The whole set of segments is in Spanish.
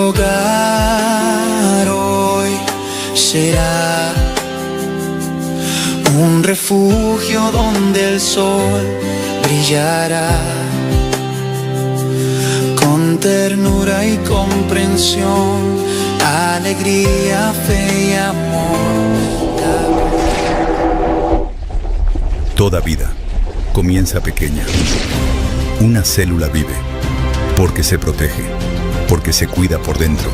Nuestro hogar hoy será un refugio donde el sol brillará, con ternura y comprensión, alegría, fe y amor. Toda vida comienza pequeña. Una célula vive porque se protege, porque se cuida por dentro.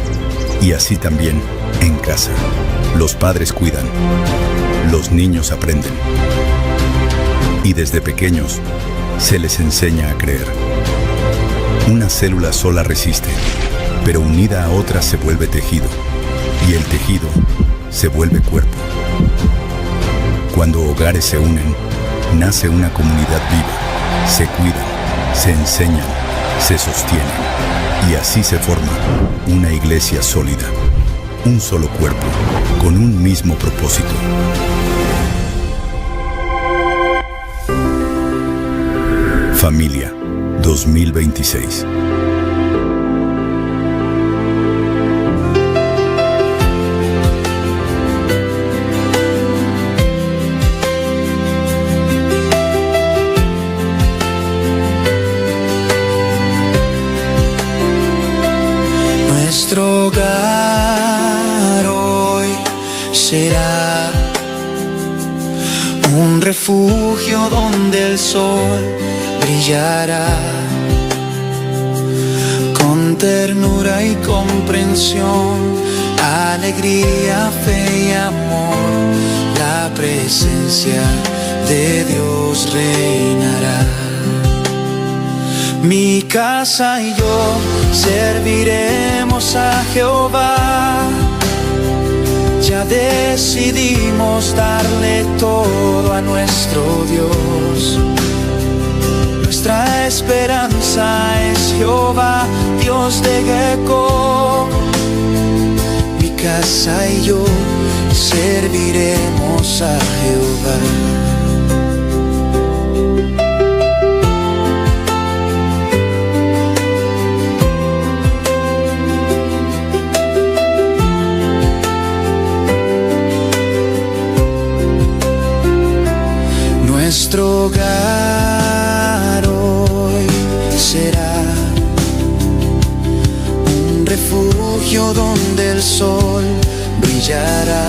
Y así también en casa. Los padres cuidan, los niños aprenden. Y desde pequeños se les enseña a creer. Una célula sola resiste, pero unida a otra se vuelve tejido. Y el tejido se vuelve cuerpo. Cuando hogares se unen, nace una comunidad viva. Se cuidan, se enseñan, se sostienen. Y así se forma una iglesia sólida. Un solo cuerpo, con un mismo propósito. Familia 2026. Nuestro hogar hoy será un refugio donde el sol brillará, con ternura y comprensión, alegría, fe y amor. La presencia de Dios reinará. Mi casa y yo serviremos a Jehová. Ya decidimos darle todo a nuestro Dios. Nuestra esperanza es Jehová, Dios de Jacob. Mi casa y yo serviremos a Jehová. Nuestro hogar hoy será un refugio donde el sol brillará,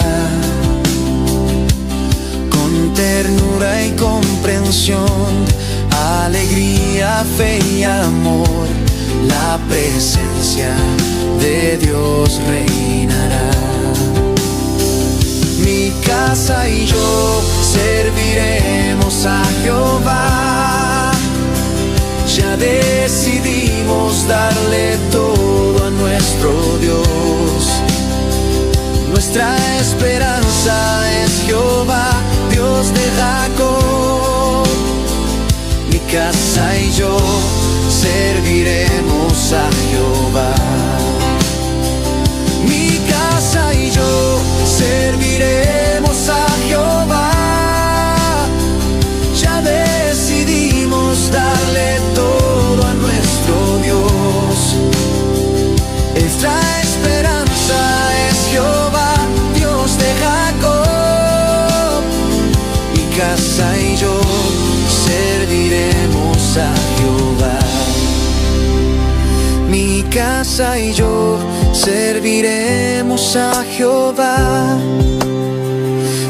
con ternura y comprensión, alegría, fe y amor. La presencia de Dios reinará. Mi casa y yo serviremos a Jehová. Ya decidimos darle todo a nuestro Dios. Nuestra esperanza es Jehová, Dios de Jacob. Mi casa y yo serviremos a Jehová. Mi casa y yo serviremos a Jehová. Ya decidimos darle todo a nuestro Dios. Nuestra esperanza es Jehová, Dios de Jacob. Mi casa y yo serviremos a Jehová. Mi casa y yo serviremos a Jehová.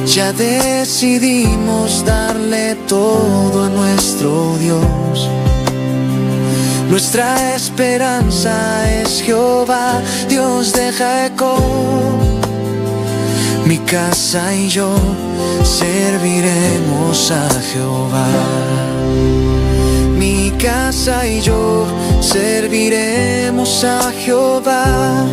Ya decidimos darle todo a nuestro Dios. Nuestra esperanza es Jehová, Dios de Jacob. Mi casa y yo serviremos a Jehová. Mi casa y yo serviremos a Jehová.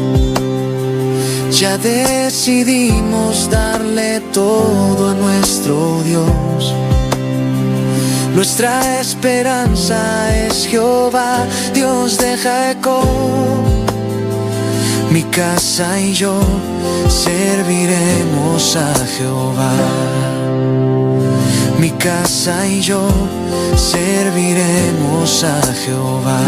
Ya decidimos darle todo a nuestro Dios. Nuestra esperanza es Jehová, Dios de Jacob. Mi casa y yo serviremos a Jehová. Mi casa y yo serviremos a Jehová.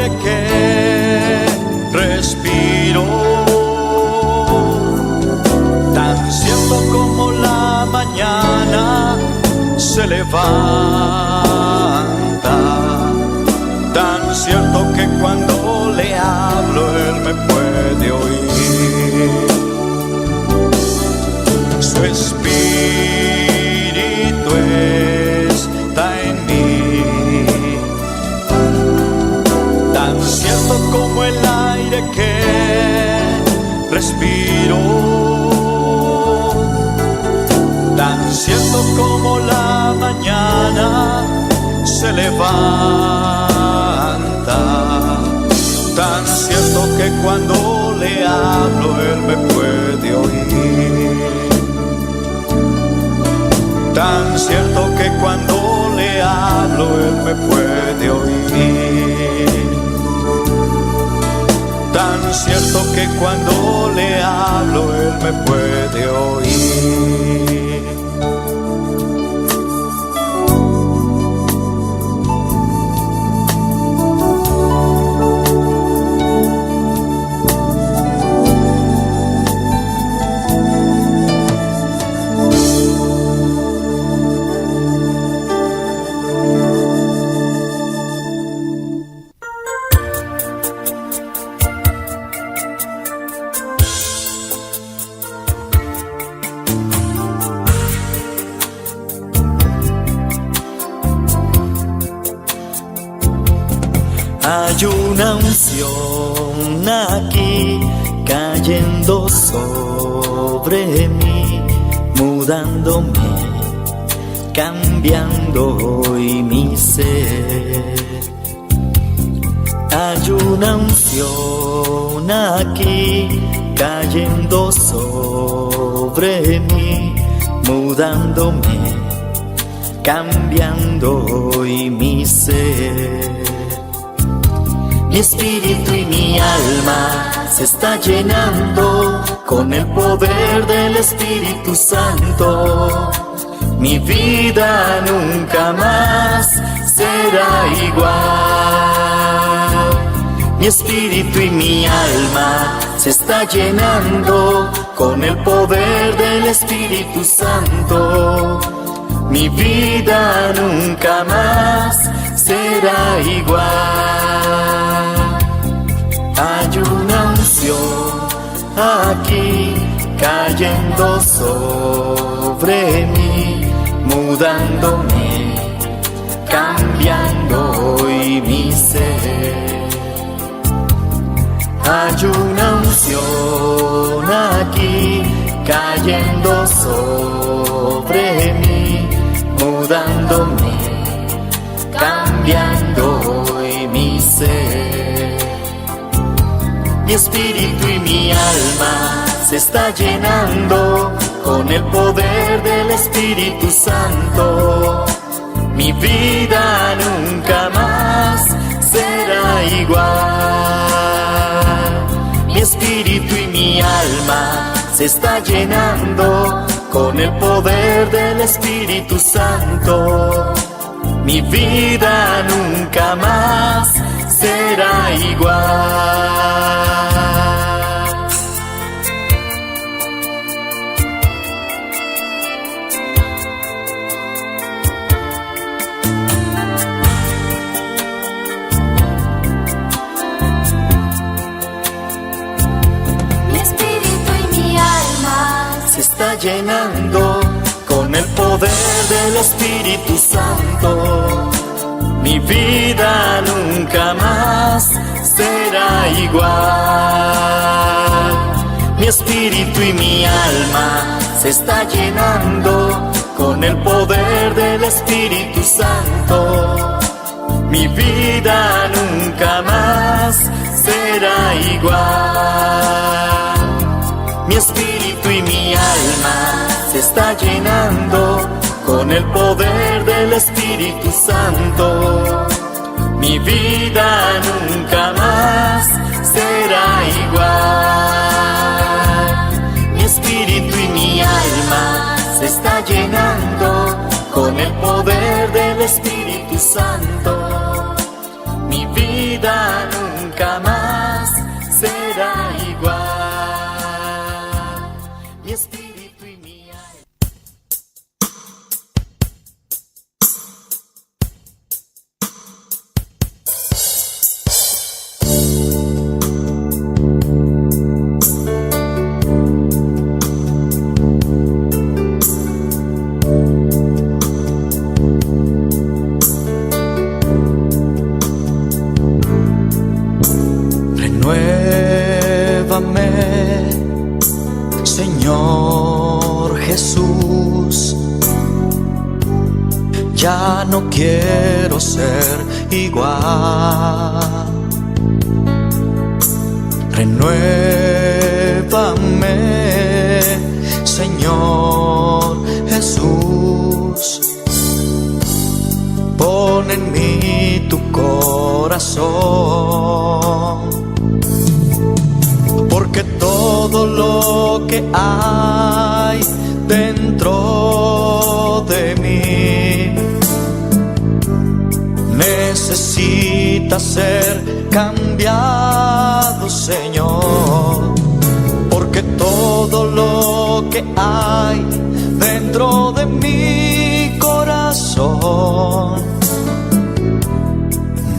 aire que respiro, tan cierto como la mañana se levanta, tan cierto que cuando le hablo él me puede oír. Su espíritu está en mí, tan cierto como el aire que respiro, tan cierto como la mañana se levanta, tan cierto que cuando le hablo él me puede oír, tan cierto que cuando le hablo él me puede oír, tan cierto que cuando le hablo él me puede oír. Hay una unción aquí cayendo sobre mí, mudándome, cambiando hoy mi ser. Hay una unción aquí cayendo sobre mí, mudándome, cambiando hoy mi ser. Mi espíritu y mi alma se está llenando con el poder del Espíritu Santo. Mi vida nunca más será igual. Mi espíritu y mi alma se está llenando con el poder del Espíritu Santo. Mi vida nunca más será igual. Hay una unción aquí cayendo sobre mí, mudándome, cambiando hoy mi ser. Hay una unción aquí cayendo sobre mí, mudándome, cambiando hoy mi ser. Mi espíritu y mi alma se está llenando con el poder del Espíritu Santo. Mi vida nunca más será igual. Mi espíritu y mi alma se está llenando con el poder del Espíritu Santo. Mi vida nunca más será igual. Mi espíritu y mi alma Se está llenando con el poder del Espíritu Santo. Mi vida nunca más será igual. Mi espíritu y mi alma se está llenando con el poder del Espíritu Santo. Mi vida nunca más será igual. Mi espíritu y mi alma se está llenando con el poder del Espíritu Santo. Mi vida nunca más será igual. Mi espíritu y mi alma se está llenando con el poder del Espíritu Santo. Mi vida nunca no quiero ser igual. Renuévame, Señor Jesús. Pon en mí tu corazón, porque todo lo que hay dentro de mí necesita ser cambiado, Señor, porque todo lo que hay dentro de mi corazón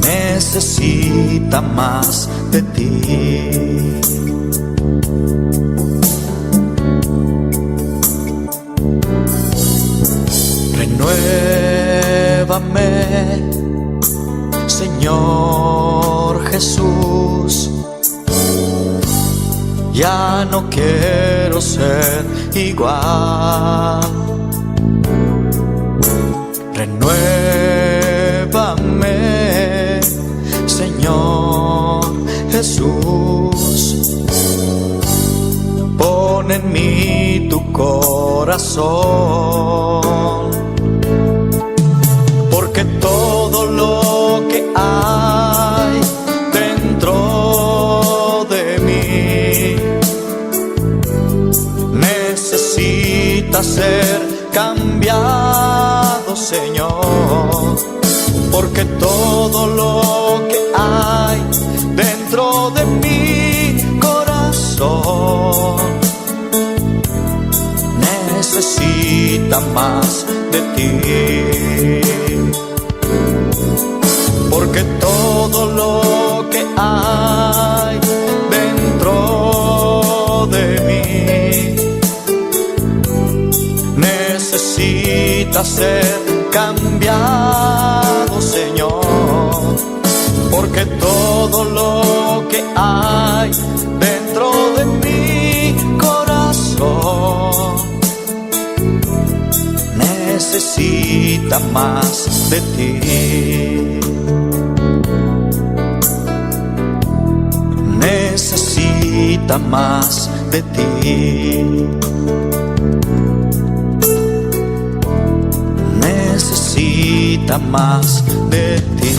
necesita más de ti. Renuévame, Señor Jesús. Ya no quiero ser igual. Renuévame, Señor Jesús. Pon en mí tu corazón, porque todo lo que hay dentro de mí necesita ser cambiado, Señor, porque todo lo que hay dentro de mi corazón necesita más de ti, porque todo lo que hay dentro de mí necesita ser cambiado, Señor, porque todo lo que hay dentro de mi corazón necesita más de ti. Necesita más de ti. Necesita más de ti.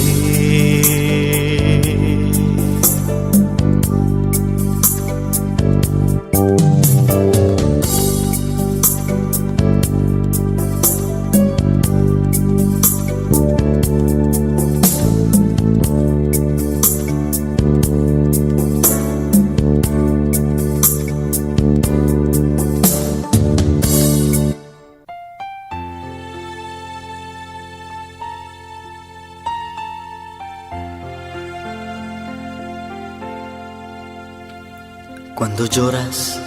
Cuando lloras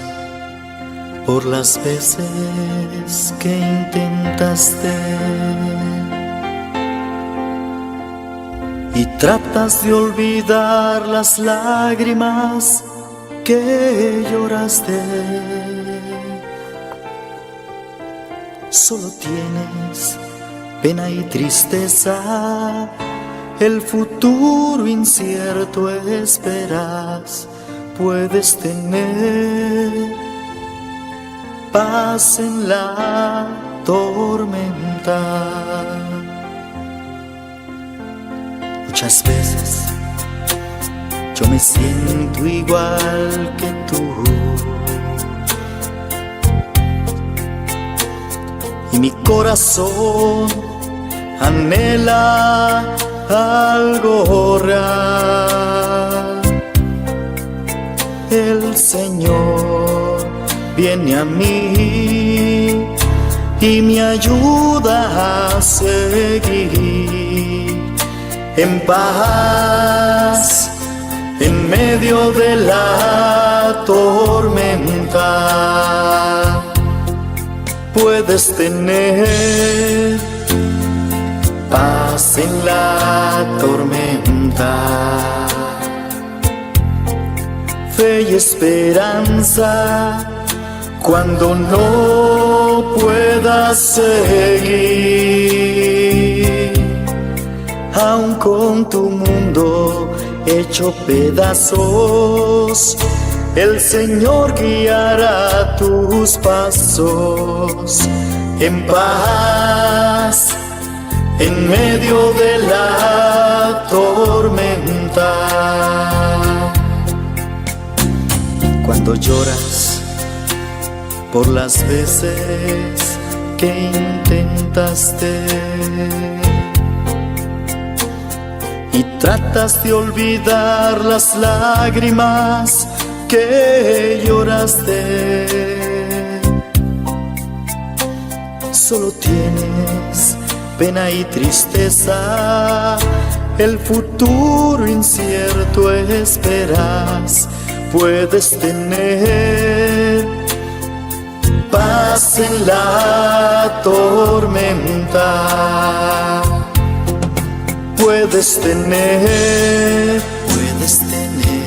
por las veces que intentaste y tratas de olvidar las lágrimas que lloraste, solo tienes pena y tristeza, el futuro incierto esperas. Puedes tener paz en la tormenta. Muchas veces yo me siento igual que tú, y mi corazón anhela algo real. El Señor viene a mí y me ayuda a seguir en paz en medio de la tormenta. Puedes tener paz en la tormenta, fe y esperanza cuando no puedas seguir. aun con tu mundo hecho pedazos, el Señor guiará tus pasos en paz, en medio de la tormenta. Cuando lloras por las veces que intentaste y tratas de olvidar las lágrimas que lloraste, solo tienes pena y tristeza, el futuro incierto esperas. Puedes tener paz en la tormenta. Puedes tener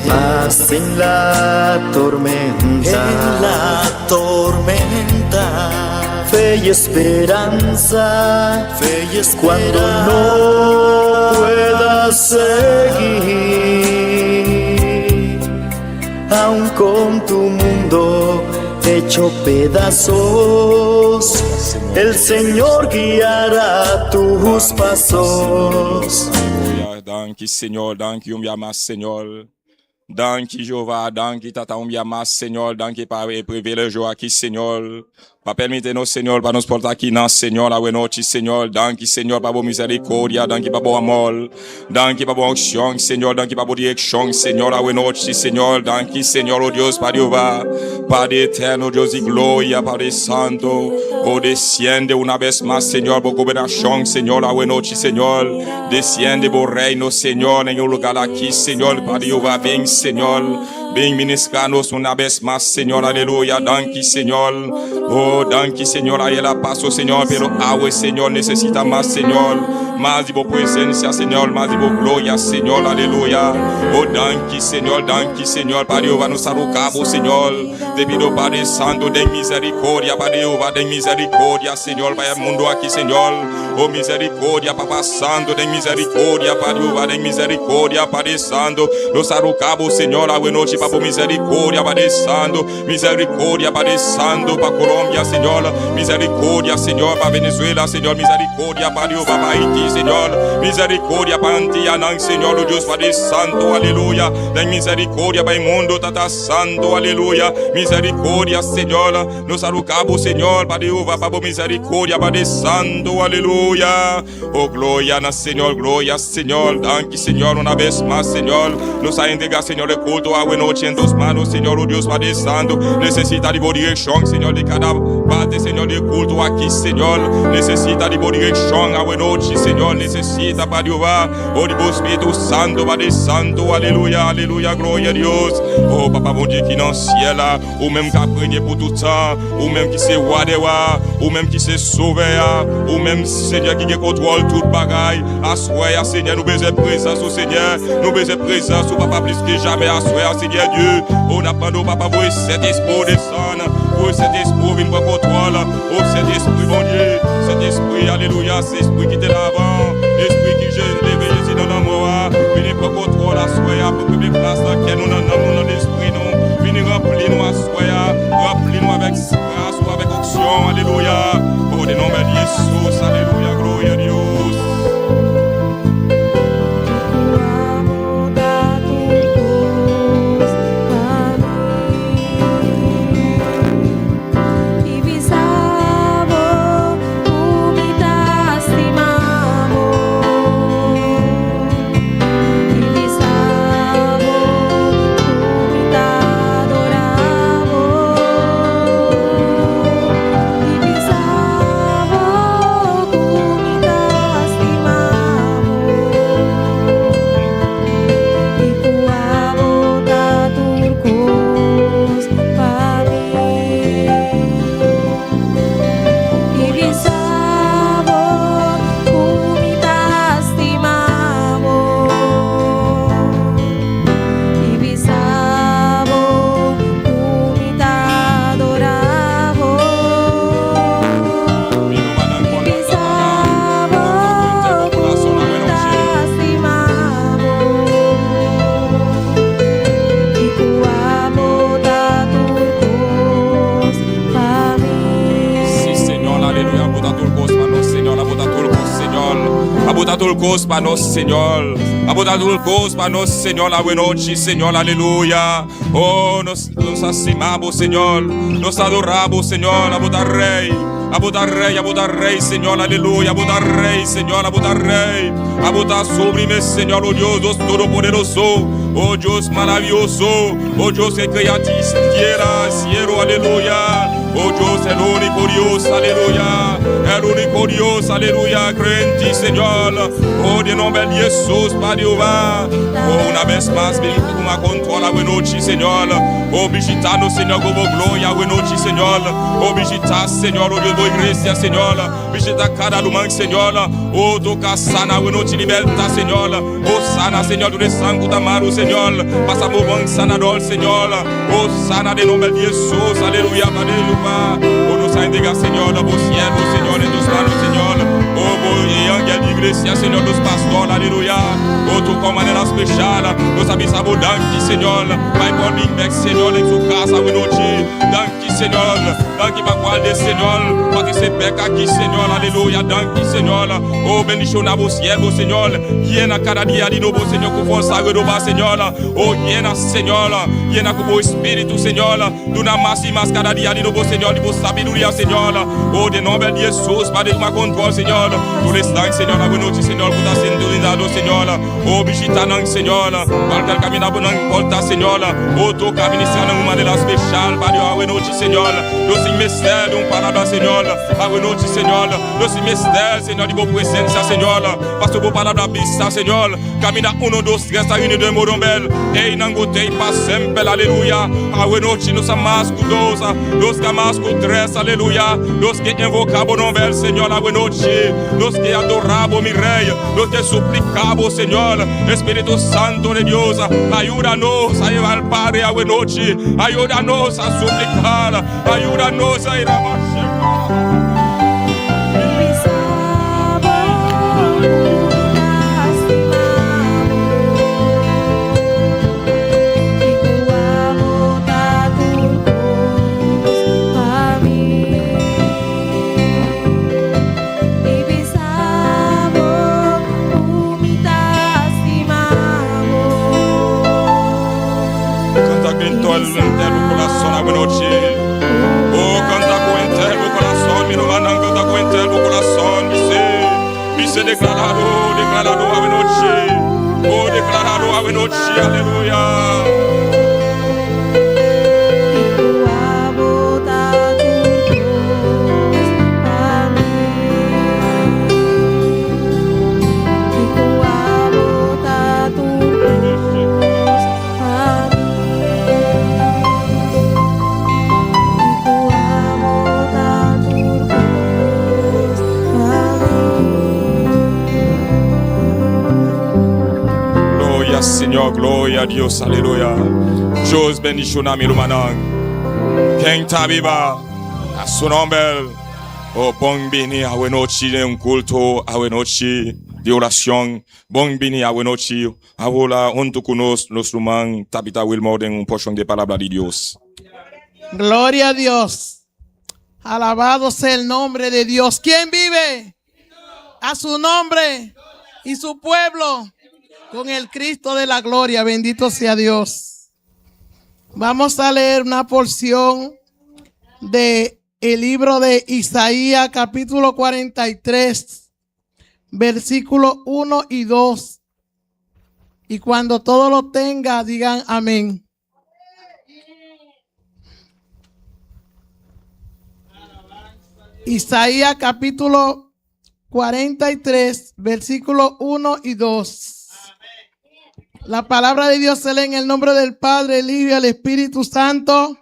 paz en la tormenta. En la tormenta. Fe y esperanza. Fe y esperanza. Cuando no puedas seguir, aun con tu mundo hecho pedazos, el Señor guiará tus pasos. Danke, Senhor, danke, mais Senhor. Danke, Jeová, danke, tata, mais Senhor, danke, para privilégio aqui, Senhor. Para permitir-nos, Senhor, para nos portar aqui na Senhor, a noite, Senhor. Danke, Senhor, para boa misericórdia, danke, para boa amor. Danke, para boa unção, Senhor, danke, para boa direção, Senhor, a noite, Senhor. Danke, Senhor, oh Deus, para Jeová, Padre eterno, Deus de glória, Padre santo. Oh, desciende una vez más, Senhor, por gobernação, Senhor, a noite, Senhor. Desciende por reino, Senhor, em um lugar aqui, Senhor, Padre Jeová, vem, Senhor. Vem ministrar-nos uma vez mais, Senhor, aleluia. Danke, Senhor. Oh, danke, Senhor, a ela passo, Senhor, pero agua, Senhor, necessita mais, Senhor. Mais de boa presença, Senhor, mais de boa glória, Senhor, aleluia. Oh, danke, Senhor, para Deus, nos arrocabo, Senhor. Devido, Padre Santo, de misericórdia, para Deus, de misericórdia, Senhor, para o mundo aqui, Senhor. Oh, misericórdia, Papa Santo, de misericórdia, para Deus, de misericórdia, Padre Santo. Nos arrocabo, Senhor, a noite, Papa, misericórdia, Padre Santo. Misericórdia, Padre Santo, para Colômbia, Senhor. Misericórdia, Senhor, para Venezuela, Senhor. Misericórdia, para Deus, para Haiti, Senhor. Misericórdia para Antianang, Senhor, oh Deus, Padre Santo, aleluia. Tem misericórdia para o mundo, Tata Santo, aleluia. Misericórdia, Senhor, nos arrocabo, Senhor, para Deus, para misericórdia, Padre Santo, aleluia. Oh, glória, Senhor, glória, Senhor. Danke, Senhor, uma vez mais, Senhor. Nos a entregar, Senhor, o culto a noite em tus manos, Senhor, oh Deus, Padre Santo. Necessita de boa direção, Senhor, de cada parte, Senhor, de culto aqui, Senhor. Necessita de boa direção a noite, Senhor. Necessita para Jeová, oh de Espírito Santo, Padre Santo, aleluia, aleluia, glória a Deus. Oh, Papa, bom dia que não ciel, o mesmo que aprende por tout temps, o mesmo que se wadewa, o mesmo que se sauve, o mesmo Seigneur qui contrôle toute bagaille. Assoya, Seigneur, nous besoin présence au Seigneur, nous besoin présence au Papa plus que jamais. Assoya, Seigneur Dieu, on apprend au Papa, vous cet esprit descendre, vous cet esprit vient prendre contrôle, oh cet esprit, bon Dieu, cet esprit, alléluia, cet esprit qui était là avant. Esprit qui j'ai levé Jésus dans l'amour, venez prendre contrôle à soi, pour que mes places dans lesquelles nous n'avons dans l'esprit, nous venez remplir-nous à soi, remplir-nous avec grâce ou avec onction, alléluia. Au nom de Jésus, alléluia, gloire à Dieu. Divisavo cause para nós, Senhor. A botar uma cause para nós, Senhor, a noite, Senhor, aleluia. Oh, nos acimamos, Senhor. Nos adoramos, Senhor, a botar rei. A botar rei, Senhor, aleluia. A botar rei, Senhor, a botar rei. A botar sobre mim, Senhor, oh Deus todo-poderoso. Oh Deus maravilhoso. Oh Deus que criativo, cielo, aleluia. Oh Deus, el único Dios, aleluya. El único Dios, aleluya. Creo en ti, Señor. Oh, de nombre de Jesús, Padre Jehová. Oh, una vez más, ven con una controla, buena noche, Señor. Oh, visitando, Señor, como gloria, buena noche, Señor. Oh, visita, Señor, oh Dios, iglesia, Señor. Visita cada lugar, Señor. Oh, toca sana, buena noche, libertad, Señor. Oh, sana, Señor, tu sangue, amado, Señor. Pasa por sanador, Señor. Oh, sana de nombre de Jesús, aleluya, Padre Jehová. Oh, nos ha entregado, Señor, por siervo, Señor, en tus manos, Señor. Oh, y ángel de iglesia, Señor, los pastores, aleluya. Oh, tu con manera especial, nos avisamos, danke, Señor. Vai por mí, Señor, en su casa, buena noche. Danke, Señor. Danke para guardar, Señor. Para que se peca aquí, Señor, aleluya. Danke, Señor. Oh, bendición a vos, siervo, Señor. Llena cada día de nuevo, Señor, con fuerza renovada, Señor. Oh, llena, Señor. Llena con vos espíritu, Señor. De una más y más cada día de nuevo, Señor. De vos sabiduría, Señor. Oh, de nombre de Jesús, Padre, ma control, Señor. Tú les das, Señor, la buena noche, Señor. Puta sintonizado, Señor. Oh, visitando, Señor. Para el camino, por no importa, Señor. Oh, tu camino, Señor, de una manera especial, Padre, a buena noche, Señor. Los misterios de un palabra, Señor. A buena noche, Señor. Los misterios, Señor, de vos presencia, Señor. Pastor, vos palabra vista, Señor. Camina 1, 2, 3, a une de Morombel. Ei, nangote, pa sempre, aleluya. A buena noche, nos amas con 2, los que amas con 3, aleluya. Los que invocamos Morombel, Señor, a buena noche. Los que adoramos, mi Rey. Los que suplicamos, Señor. Espíritu Santo de Dios, ayúdanos a llevar al Padre a buena noche. Ayúdanos a suplicar. Ayúdanos a ir a marchar. Entero coração a buena noche. Oh, canta com entero coração, mi hermana, canta com entero coração, dice declarado a buena noche. Oh, declarado a buena noche, aleluya. Señor, gloria a Dios, aleluya. Dios bendición a mi hermano. Quem está viva, a su nombre. Oh, bon bini a buena noche de un culto, a buena noche de oración. Bon bini a buena noche. Ahora, junto con los hermanos, Tabitha Wilmore en un porción de palabra de Dios. Gloria a Dios. Alabado sea el nombre de Dios. ¿Quién vive? A su nombre y su pueblo. Con el Cristo de la gloria, bendito sea Dios. Vamos a leer una porción de el libro de Isaías, capítulo 43, versículos 1 y 2. Y cuando todo lo tenga, digan amén. Isaías, capítulo 43, versículos 1 y 2. La palabra de Dios se lee en el nombre del Padre, el Hijo y el Espíritu Santo.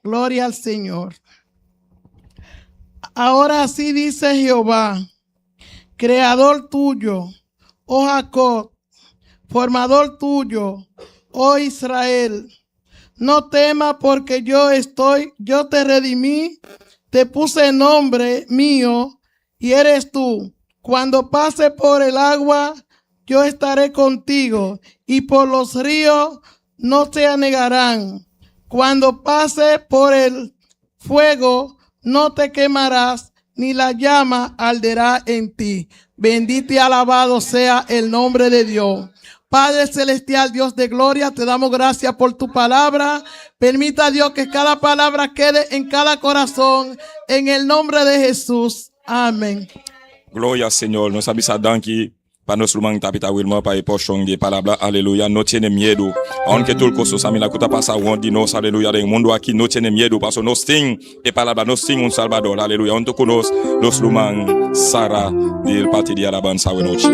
Gloria al Señor. Ahora así dice Jehová, creador tuyo, oh Jacob, formador tuyo, oh Israel. No temas porque yo te redimí, te puse nombre mío y eres tú. Cuando pase por el agua, yo estaré contigo, y por los ríos no te anegarán. Cuando pase por el fuego, no te quemarás, ni la llama arderá en ti. Bendito y alabado sea el nombre de Dios. Padre celestial, Dios de gloria, te damos gracias por tu palabra. Permita, Dios, que cada palabra quede en cada corazón, en el nombre de Jesús. Amén. Gloria al Señor. Nos avisa danki para nos lumang tapita wilma para poshong de palabra. Aleluya. No tiene miedo. Aunque tú el coso sami la cuta pasa wondi nos aleluya en mundo aquí no tiene miedo. Paso nos ting e palabra nos ting un salvador. Aleluya. On toko nos lumang Sara del parti di alabanza wenochi.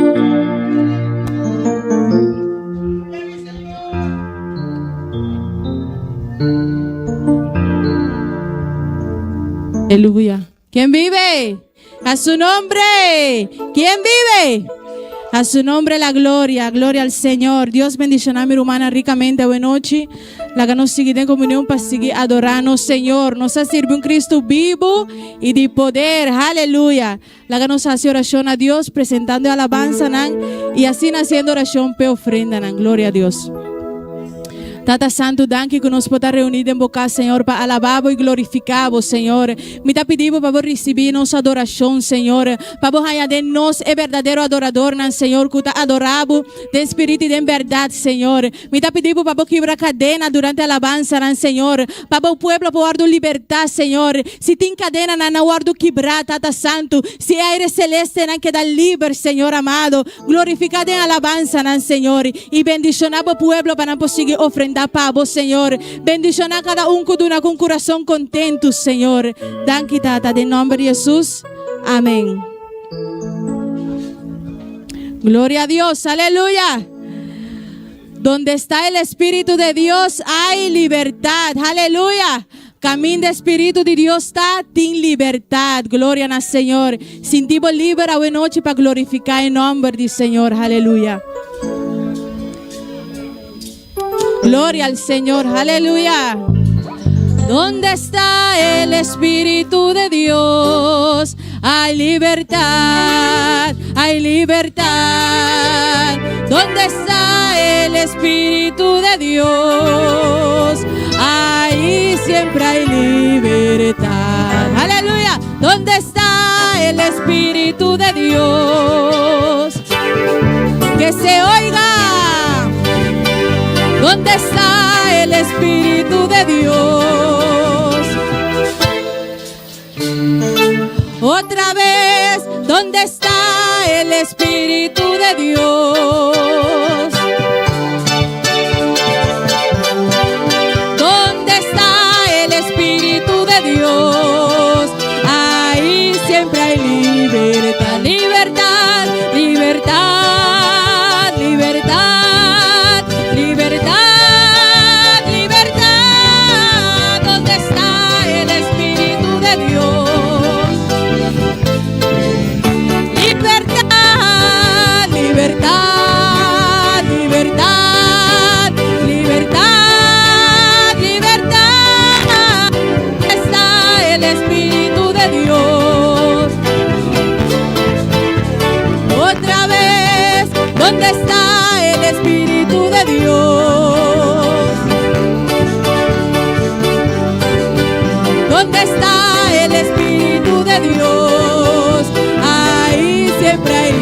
Aleluya. ¿Quién vive? A su nombre. ¿Quién vive? A su nombre la gloria. Gloria al Señor. Dios bendicioná a mi hermana ricamente. Buenas noches. La que nos sigue en comunión para seguir adorando, Señor. Nos ha servido un Cristo vivo y de poder. Aleluya. La que nos hace oración a Dios, presentando alabanza, y así haciendo oración pe ofrenda. Gloria a Dios. Tata Santo, danke que nos pueda reunir en boca, Señor, para alabar y glorificar, Señor. Me te pedimos para recibir nuestra adoración, Señor. Para añadirnos el verdadero adorador, Señor, que te adoramos de espíritu y de verdad, Señor. Me te pedimos para quebrar cadena durante la alabanza, Señor. Para el pueblo guardar libertad, Señor. Si tiene cadena, no guardo quebrar, Tata Santo. Si aire celeste, no queda libre, Señor amado. Glorificad en alabanza, Señor. Y bendicionar al pueblo para no seguir ofrendando para vos, Señor. Bendición a cada uno con un corazón contento, Señor. Danke, Tata, en nombre de Jesús. Amén. Gloria a Dios, aleluya. Donde está el Espíritu de Dios hay libertad, aleluya. Camino de Espíritu de Dios está en libertad. Gloria al Señor. Sentimos libre hoy noche para glorificar el nombre del Señor, aleluya. Gloria al Señor, aleluya. ¿Dónde está el Espíritu de Dios? Hay libertad, hay libertad. ¿Dónde está el Espíritu de Dios? Ahí siempre hay libertad. Aleluya. ¿Dónde está el Espíritu de Dios? Que se oiga. ¿Dónde está el Espíritu de Dios? Otra vez, ¿dónde está el Espíritu de Dios? ¿Dónde está el Espíritu de Dios? Ahí siempre hay libertad, libertad, libertad, libertad. ¿Dónde está el Espíritu de Dios? ¿Dónde está el Espíritu de Dios? Ahí siempre hay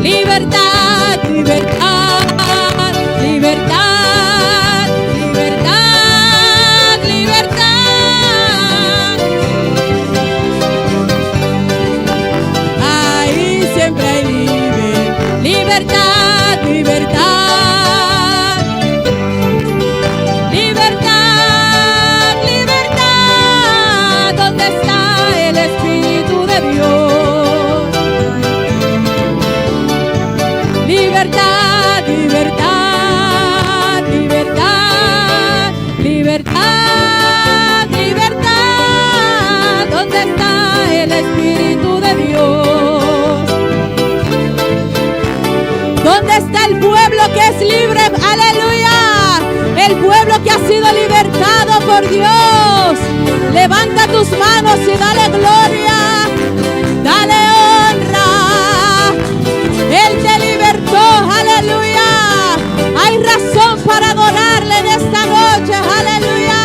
libertad, libertad, libertad, libertad, libertad. Ahí siempre hay libertad, libertad, libertad, libertad. ¿Dónde está el Espíritu de Dios? Libertad, libertad, libertad, libertad, libertad. ¿Dónde está el Espíritu de Dios? ¿Dónde está el pueblo que es libre? Aleluya. El pueblo que ha sido libertado por Dios. Levanta tus manos y dale gloria. Dale honra. Él te libertó. Aleluya. Hay razón para adorarle en esta noche. Aleluya.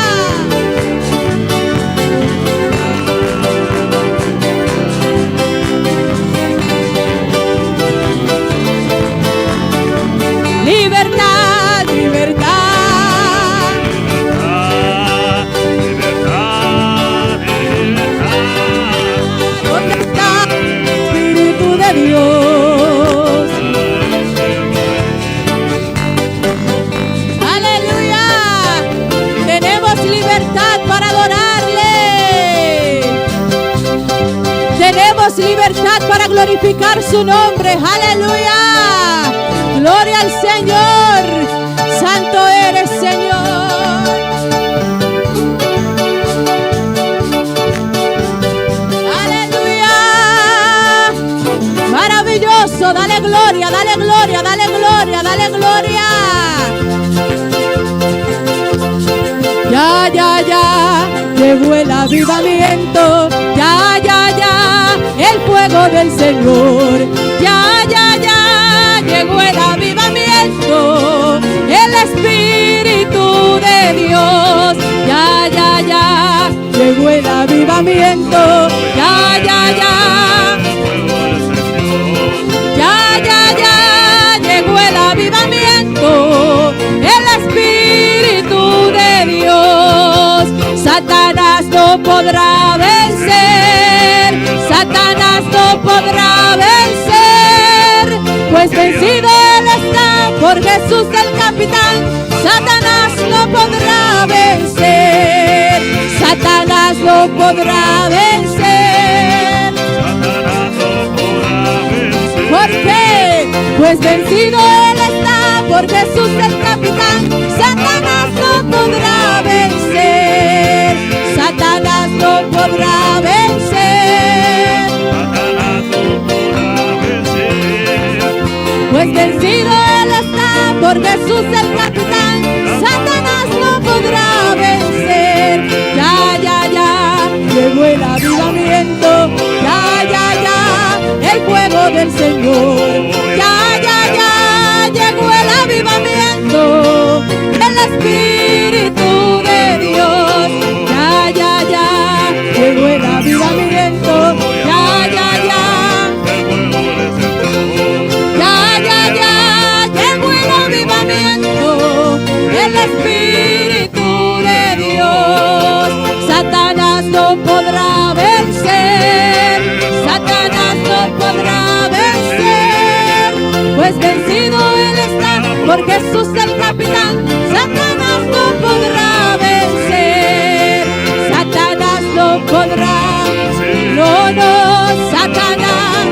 para glorificar su nombre. Aleluya. Gloria al Señor. Santo eres, Señor. Aleluya. Maravilloso. Dale gloria, dale gloria, dale gloria, dale gloria. Ya, ya, ya, llegó el avivamiento. Ya, ya, ya, el fuego del Señor. Ya, ya, ya, llegó el avivamiento. El Espíritu de Dios. Ya, ya, ya, llegó el avivamiento. Ya, ya, ya. Ya, ya, ya, llegó el avivamiento. El Espíritu de Dios. Satanás no podrá vencer. Satanás no podrá vencer. Pues vencido él está por Jesús el capitán. Satanás no podrá vencer. Satanás no podrá vencer. ¿Por qué? Pues vencido él está por Jesús el capitán. Satanás no podrá vencer. Satanás no podrá vencer. Pues vencido él está por Jesús el capitán. Satanás no podrá vencer. Ya, ya, ya, llegó el avivamiento. Ya, ya, ya, el fuego del Señor. Ya, ya, ya, llegó el avivamiento. El Espíritu de Dios. Ya, ya, ya, llegó el avivamiento. Ya, ya, ya. Ya, ya, ya, llegó el avivamiento. El Espíritu de Dios. Satanás no podrá vencer. Satanás no podrá vencer. Pues vencido él está por Jesús el capitán. Satanás no podrá vencer. Satanás no podrá. No, no, Satanás.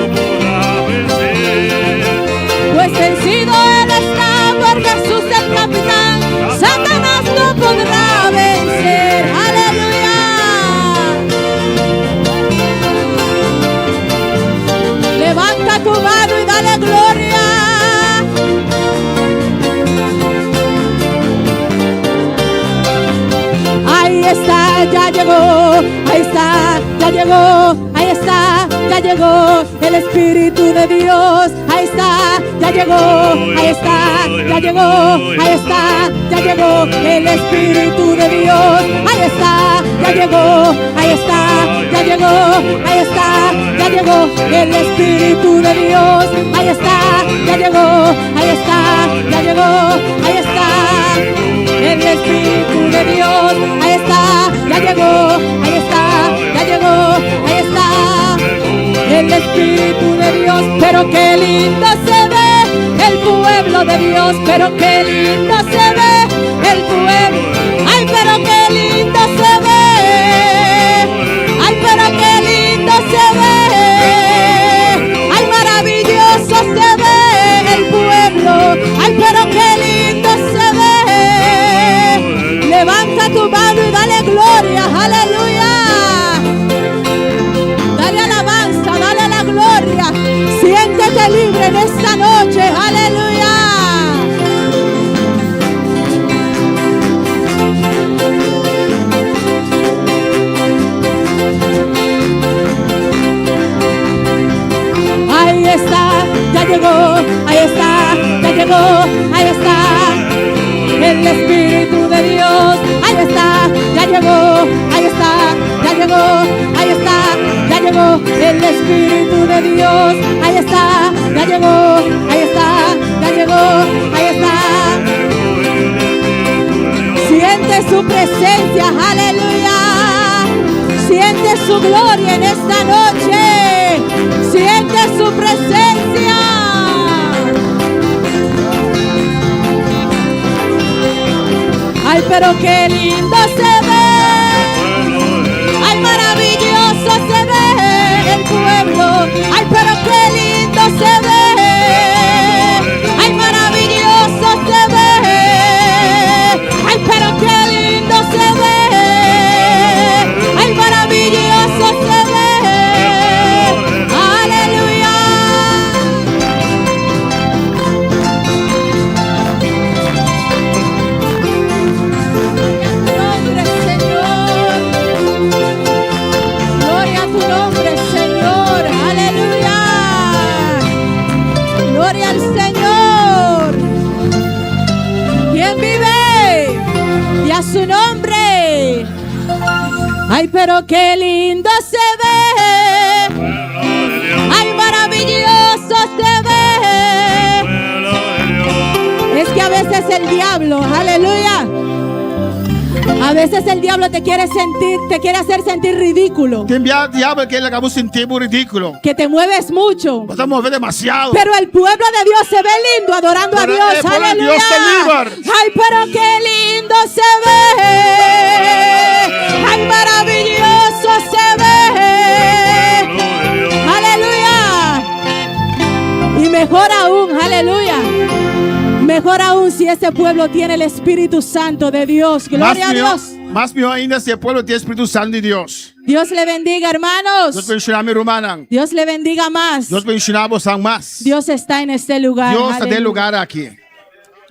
Pues vencido él está por Jesús el capitán. Satanás no podrá vencer. Aleluya. Levanta tu mano y dale gloria. Ahí está, ya llegó. Ahí está, ya llegó. Ahí está, ya llegó el Espíritu de Dios. Ahí está, ya llegó. Ahí está, ya llegó. Ahí está, ya llegó el Espíritu de Dios. Ahí está, ya llegó. Ahí está, ya llegó. Ahí está, ya llegó el Espíritu de Dios. Ahí está, ya llegó. Ahí está, ya llegó. Ahí está el Espíritu de Dios. Ahí está, ya llegó. Ahí está, ya llegó. Ahí está el Espíritu de Dios. Pero qué lindo se ve el pueblo de Dios. Pero qué lindo se ve el pueblo. Ay, pero qué lindo se ve. Ay, pero qué lindo se ve. Ay, maravilloso se ve el pueblo. Ay, pero qué lindo se ve. Levanta tu mano y dale gloria. Aleluya. Dale alabanza, dale la gloria. Siéntete libre en esta noche. Aleluya. Ahí está, ya llegó. Ahí está, ya llegó. Ahí está el Espíritu de Dios. Ahí está, ya llegó. Ahí está, ya llegó. Ahí está, ya llegó el Espíritu de Dios. Ahí está, ya llegó. Ahí está, ya llegó. Ahí está. Siente su presencia, aleluya. Siente su gloria en esta noche. Siente su presencia. Ay, pero qué lindo se ve. Ay, maravilloso se ve el pueblo. Ay, pero a su nombre. Ay, pero qué lindo se ve. Ay, maravilloso se ve. Es que a veces el diablo, aleluya, a veces el diablo te quiere hacer sentir ridículo. Tem diabo que ele acabou sentindo ridículo. Que te mueves mucho. Vas a mover demasiado. Pero el pueblo de Dios se ve lindo adorando a Dios. pueblo de Aleluya. Dios se libra. Ay, pero qué lindo se ve. Ay, maravilloso se ve. Aleluya. Y mejor aún, aleluya. Mejor aún si ese pueblo tiene el Espíritu Santo de Dios. Gloria a Dios. Más mejor ainda si el pueblo tiene Espíritu Santo de Dios. Dios le bendiga, hermanos. Deus vai ensinar meu irmão. Dios le bendiga más. Deus vai ensinar você mais. Dios está en este lugar. Deus está Aleluya. de lugar aqui.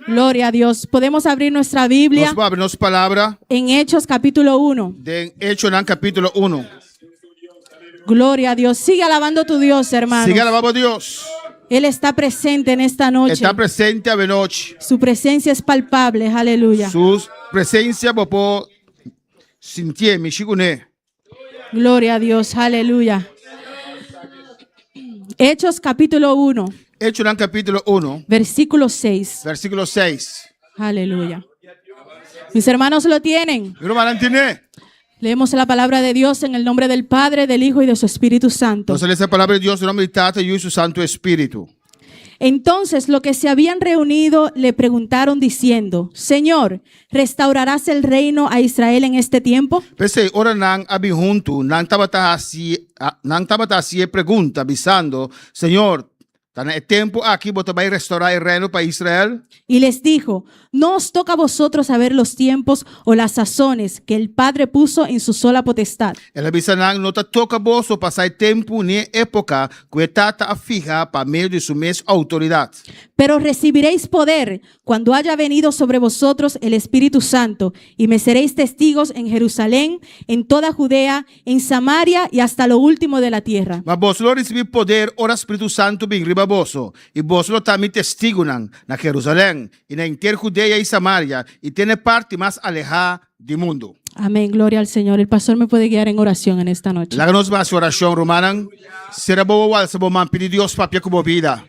Gloria a Dios. Podemos abrir nuestra Biblia Nós vamos abrir nossa palavra en Hechos capítulo 1. de Hechos no capítulo 1. Gloria a Dios. Sigue alabando a tu Dios, hermano. Siga alabando a Deus. Él está presente en esta noche. Está presente a noite. Su presencia es palpable. Aleluya. Sua presença vou sentir, mexer com ele. Gloria a Dios. Aleluya. Hechos capítulo 1, Hechos no capítulo 1, versículo 6. versículo 6. Aleluya. Mis hermanos lo tienen. Meu irmão, entende? Leemos la palabra de Dios en el nombre del Padre, del Hijo y de su Espíritu Santo. Nós lemos a palavra de Deus em nome do Tata e do Santo Espírito. Entonces los que se habían reunido le preguntaron diciendo: Señor, ¿restaurarás el reino a Israel en este tiempo? Pensei, ora não abi junto, não estava assim pergunta, avisando, Senhor, está tempo aqui, você vai restaurar o reino para Israel? Y les dijo: No os toca a vosotros saber los tiempos o las sazones que el Padre puso en su sola potestad. Ela avisa não te toca vos passar tempo nem época que o Tata afija para meio de sua mesma autoridade. Pero recibiréis poder cuando haya venido sobre vosotros el Espíritu Santo, y me seréis testigos en Jerusalén, en toda Judea, en Samaria y hasta lo último de la tierra. Mas vos lo recibir poder, ora Espírito Santo vem riba vosso, e vos lo também testigo na Jerusalém, e na inteira Judea e Samaria, e tiene parte mais alejada do mundo. Amén, gloria al Señor. El pastor me puede guiar en oración en esta noche. Láganos más oração, romana. Será boa, se bom, pedir Deus para como vida.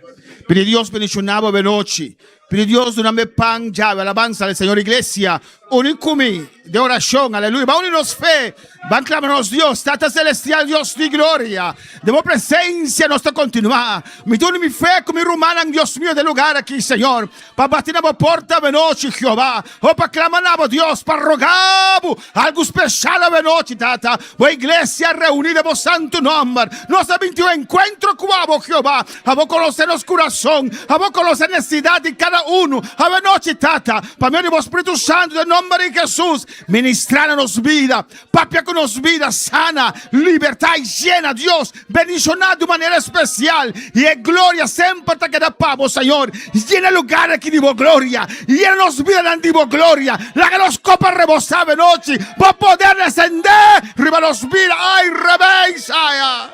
Pedir Deus bendicionado a noite. Pedir Deus do nome pan, llave, alabanza al Señor, iglesia. Unicumi de oração, aleluia. Vamos unirnos fe. Van clamarnos Dios, Tata Celestial, Dios de gloria. De vossa presença, nós te continuar. Me dou mi fé como romana, Dios mío, de lugar aqui, Senhor. Para bater na porta a noite, Jeová. Ou para clamar a Deus, para rogar algo especial a noite, Tata. Boa igreja reunida por santo nome. Nós abrimos um encontro com a Jeová. A vos conhecer nos coração. A vos conhecer a necessidade de cada um. A noite, Tata. Para mim, o Espírito Santo, em nome de Jesus, ministrar a nos vida. Papia com nos vida sana, libertad llena, Dios, bendicionado de maneira especial, e é glória sempre te queda para Senhor. Llena lugar aqui de glória, llena nos vida de glória, la que nos copa rebosar de noite, para poder descender, riba nos vida, ai, rebéis, ai,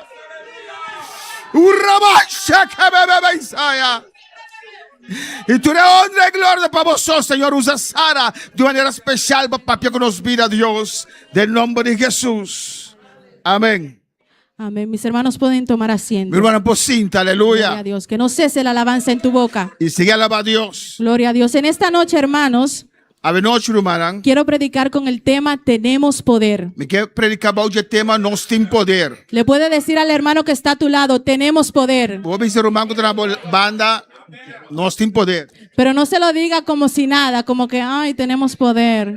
urrabaxa que bebéis, ai. E tu é honra e glória para vosotros, Senhor. Usa Sara de maneira especial para que nos vida, Deus, del nome de Jesus. Amém. Amén. Mis hermanos pueden tomar asiento. Mi hermana Pocinta, Gloria a aleluya. Dios. Que no cese la alabanza en tu boca. Y sigue alabando a Dios. Gloria a Dios. En esta noche, hermanos, A noite, hermana, quiero predicar con el tema Tenemos poder. me quer predicar o tema Nós tem poder. Le puede decir al hermano que está a tu lado: tenemos poder. Vou me ser humano contra a banda, Nós tem poder. Pero no se lo diga como si nada, como que, ay, tenemos poder.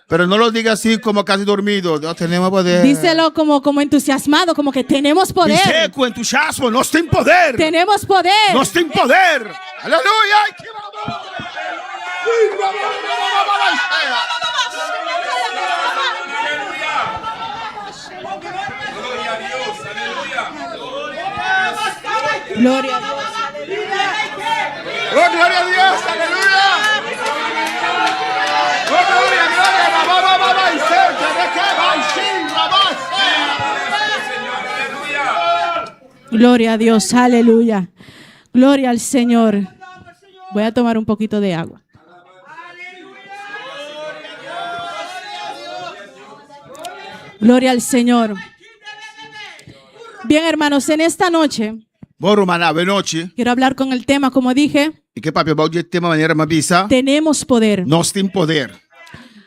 Pero no lo diga así como casi dormido. No tenemos poder. Díselo como entusiasmado, como que tenemos Dice poder. com entusiasmo, Nós tem poder. Tenemos poder. Nós tem poder. Aleluia. Ai, que Gloria a Dios. oh, gloria a Dios, aleluya. Oh, gloria, gloria, y cerca de que va Gloria a Dios, aleluya. Gloria al Señor. Voy a tomar un poquito de agua. Gloria al Señor. Bien, hermanos, en esta noche Bom, Romana, boa noite. quiero hablar con el tema, como dije, E que papi balde de uma maneira mabisa. tenemos poder. Nós temos poder.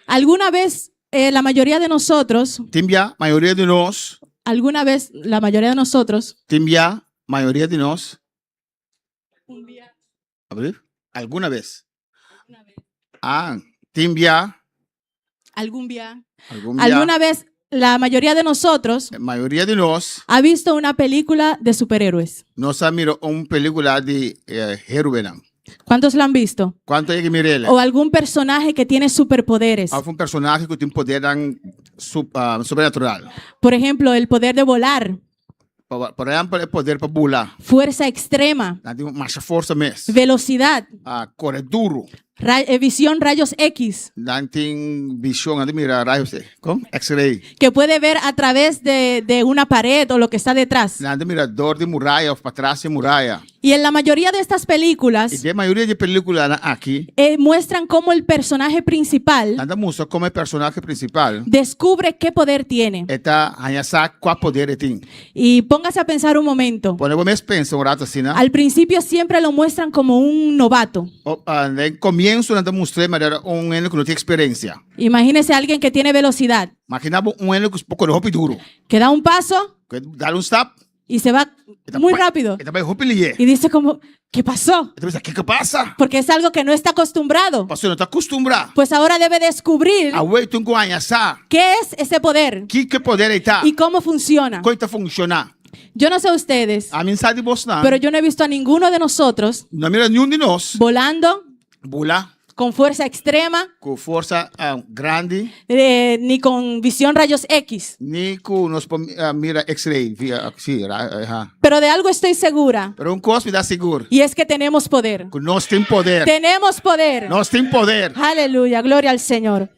Alguna vez, la mayoría de nosotros, Timbia, maioria de nós. la mayoría de nosotros, Timbia, maioria de nós. Abrir? Alguna vez. Ah, timbia. alguna vez, la mayoría de nosotros Maioria de nós. ha visto una película de superhéroes. Nós miro película de heroína. ¿Cuántos la han visto? Quanto é que mira ele? O algún personaje que tiene superpoderes. Há personagem que tem poder sobrenatural. Por ejemplo, el poder de volar, Por exemplo, é poder para pular. fuerza extrema, Tem mais força mesmo. velocidad, Corre duro. visión rayos X, Não tem visão, mira raios, como X-ray. que puede ver a través de una pared o lo que está detrás. Não mira dor de muralha, para trás de muralha. Y en la mayoría de estas E películas a maioria de películas aqui, muestran cómo el personaje principal anda mostra como é personagem principal. descubre qué poder tiene. Está conhecer qual poder ele tem. Y póngase a pensar un momento. Quando você pensa rato assim, né? Al principio siempre lo muestran como un novato. No comienzo não mostrei, mas era ano que não tinha experiência. Imagínese a alguien que tiene velocidad, Imaginava ano que um pouco rápido duro. que da un paso Que dá stop. y se va muy rápido. E também rápido ele Y dice como, ¿qué pasó? Então, o que passa? Porque es algo que no está acostumbrado. Você não está acostumado. Pues ahora debe descubrir A way tu conhecer qué es ese poder que poder está. y cómo funciona. Como está funcionar. Yo no sé ustedes, A mim sabe você pero yo no he visto a ninguno de nosotros não mira nenhum de nós. volando Bula con fuerza extrema com força grande, ni con visión rayos X. nem com nos mira X-ray, via sim, Pero de algo estoy segura, Pero cospe dá seguro. y es que tenemos poder. Que nós temos poder. Tenemos poder. Nós temos poder. Aleluya, gloria al Señor.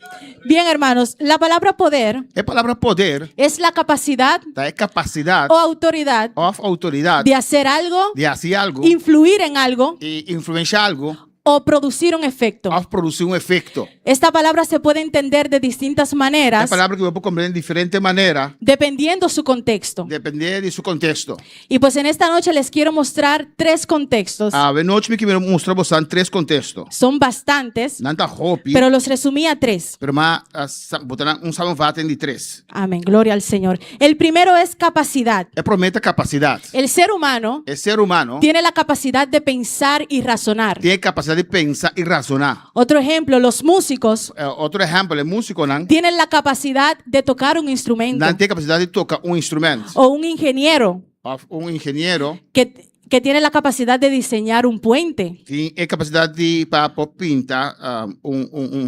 Bien, hermanos, la palabra poder É palavra poder, es la capacidad tá? É capacidade o autoridad ou autoridade de hacer algo, de fazer algo influir en algo e influenciar algo o producir un efecto. ou produzir efeito. Esta palabra se puede entender de distintas É maneras palavra que eu vou compreender de diferente maneira, dependiendo su contexto. dependendo de seu contexto. Y pues en esta noche les quiero mostrar tres contextos. A noite me que mostrar você três contextos. Son bastantes, Não tá hopi, pero los resumí a tres. pero mas botar samavaten de três. Amén, gloria al Señor. El primero es capacidad. É prometa capacidade. El ser humano É ser humano tiene la capacidad de pensar y razonar. tem capacidade de pensar e razonar. Otro ejemplo, los músicos Outro exemplo, é músico não tienen la capacidad de tocar un instrumento. tem capacidade de tocar instrumento. O un ingeniero Engenheiro que tiene la capacidad de diseñar un puente. tem a capacidade de para pintar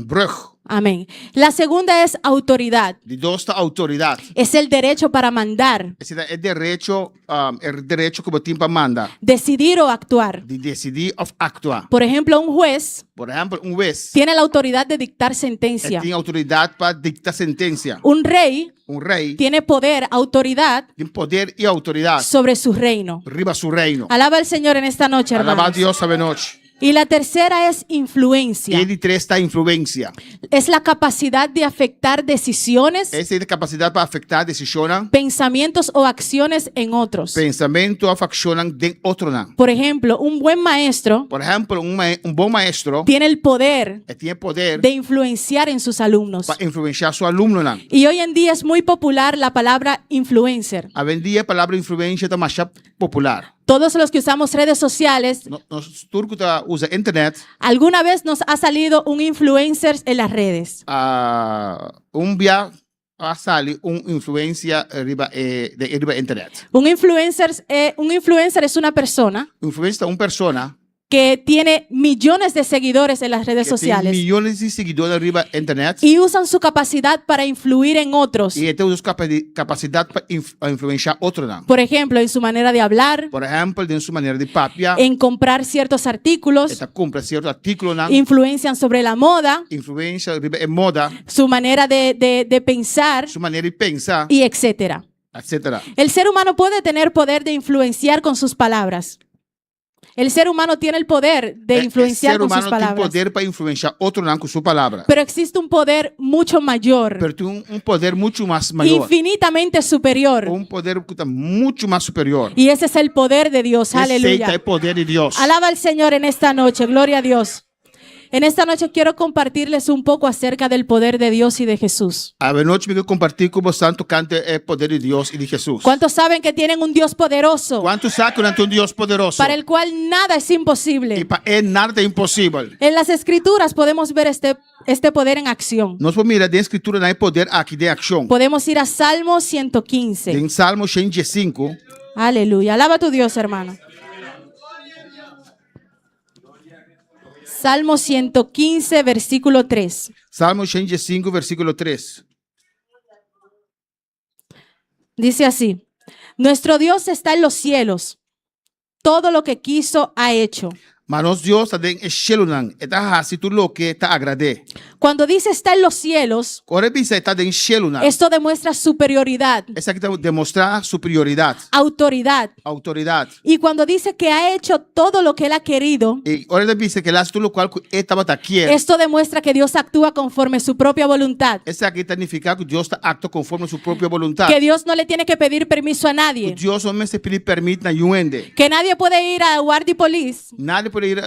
brug. Amén. La segunda es autoridad. De dosta autoridade. Es el derecho para mandar, Esse é direito que você tem para mandar, decidir o actuar. de decidir ou actuar. Por ejemplo, un juez Por exemplo, juiz tiene la autoridad de dictar sentencia. tem autoridade para dictar sentença. Un rey Rei tiene poder, autoridad tem poder e autoridade sobre su reino. riba seu reino. Alaba al Señor en esta noche, Alaba a hermanos. Deus essa noite. Y la tercera es influencia. E de três está influência. Es la capacidad de afectar decisiones, Essa é a capacidade para afetar decisões, pensamientos o acciones en otros. pensamento ou faccionam de outro não. Por ejemplo, un buen maestro Por exemplo, bom maestro tiene el poder tem poder de influenciar en sus alumnos. para influenciar seu aluno não. Y hoy en día es muy popular la palabra influencer. A vendia a palavra influência está mais popular. Todos los que usamos redes sociales, Nós turco usa internet. alguna vez nos ha salido un influencer en las redes. Dia sale influência riba internet. Un influencer es una persona Influência uma persona que tiene millones de seguidores en las redes que tem sociales milhões de seguidores riba internet y usan su capacidad para influir en otros. e tem capacidade para influenciar outro não. Por ejemplo, en su manera de hablar, Por exemplo, de sua maneira de papia, en comprar ciertos artículos, esta compra certo artículo não. influencian sobre la moda, Influência riba moda, su manera de pensar sua maneira de pensar, y etcétera. etc. El ser humano puede tener poder de influenciar con sus palabras. El ser humano tiene el poder de El influenciar ser con sus humano tem palabras. poder para influenciar outro não com sua palavra. Pero existe un poder mucho mayor, Pero tem poder muito mais maior. infinitamente superior. Poder que está muito mais superior. Y ese es el poder de Dios. Esse é Aleluya. o poder de Deus. Alaba al Señor en esta noche. Gloria a Dios. En esta noche quiero compartirles un poco acerca del poder de Dios y de Jesús. A noite me quero compartilhar com você tocante o poder de Deus e de Jesus. ¿Cuántos saben que tienen un Dios poderoso Quanto sabe que não tem um Deus poderoso? para el cual nada es E imposible? para ele nada é impossível. En las escrituras podemos ver este poder en acción. Nós vamos mirar da escritura, não é poder aqui de ação. Podemos ir a Salmo 115. Em Salmo 105, Aleluya. Alaba a tu Dios, hermano. Salmo 115, versículo 3. Salmo 105, versículo 3. Dice así: Nuestro Dios está en los cielos. Todo lo que quiso ha hecho. Mas nosso Deus está em cielo, não. Está assim tudo o que está agrade. Cuando dice está en los cielos, Quando ele está em cielo, não. esto demuestra superioridad, Essa aqui demonstra superioridade, autoridad. autoridade. Y cuando dice que ha hecho todo lo que él ha querido, E ora ele diz que ele faz tudo o qual ele estava aqui. esto demuestra que Dios actúa conforme su propia voluntad. Essa aqui significa que Deus está acto conforme a sua própria vontade. Que Dios no le tiene que pedir permiso a nadie. Deus não se permite nenhum ende. Que nadie puede ir a Guardia Police Nada pode ir,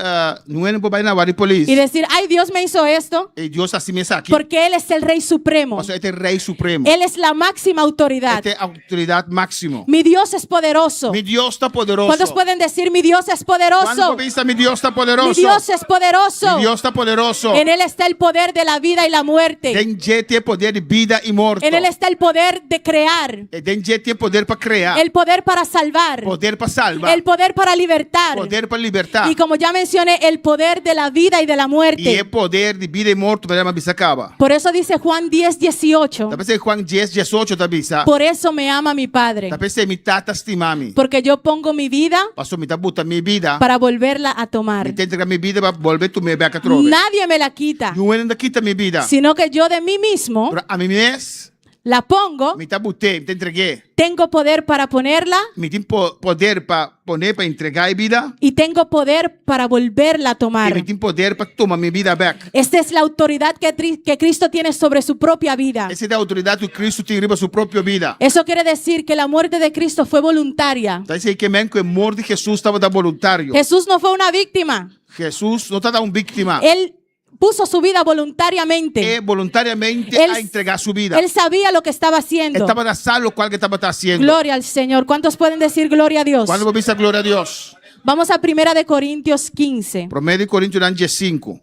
não é para ir na guarda y polícia. decir, ay, Dios me hizo esto, E Deus assim me aqui. porque Él es el Rey Supremo. Mas ele é rei supremo. Él es la máxima autoridad. Ele é autoridade máxima. Mi Dios es poderoso. Mi Deus está poderoso. ¿Cuántos pueden decir mi Dios es Quando poderoso? pensa, mi Deus está Mi poderoso. Dios es poderoso. Mi Deus está poderoso. En Él está el poder de la vida y la muerte. Tem gente poder de vida e morte. En Él está el poder de crear, E tem gente poder para criar. el poder para salvar, Poder para salvar. el poder para libertar. Poder para libertar. Y como ya mencioné, el poder de la vida y de la E é muerte. poder de vida e morte para a acaba. Por eso dice Juan 10:18, Talvez é Juan 10, 18 também, sabe? por eso me ama mi Padre, Talvez é mi tata estimami. porque yo pongo mi vida Pastor, me tá botando minha vida. para volverla a tomar. Me tá entregando minha vida para volver tu me ver a trove. Nadie me la quita, Não é ainda quita minha vida. sino que yo de mí mismo Pero a mim mesmo, la pongo. me tá botei, me tá entreguei. Tengo poder para ponerla Me tem poder para poner, para entregar a vida. y tengo poder para volverla a E tomar. me tem poder para tomar minha vida back. Esta es la autoridad que Cristo tiene sobre su propia vida. Essa é a autoridade que Cristo tem sobre a sua própria vida. Eso quiere decir que la muerte de Cristo fue voluntaria. Tá isso aí que mesmo que a morte de Jesus estava da voluntário. Jesús no fue una víctima. Jesus não está dando vítima. Él puso su vida voluntariamente. É voluntariamente Él- a entregar sua vida. Él sabía lo que estaba haciendo. Estava da sala o qual que estava fazendo. Gloria al Señor. ¿Cuántos pueden decir gloria a Dios? Quando vou ver glória a Deus. Vamos a 1 de Corintios 15. 1 Coríntios 15.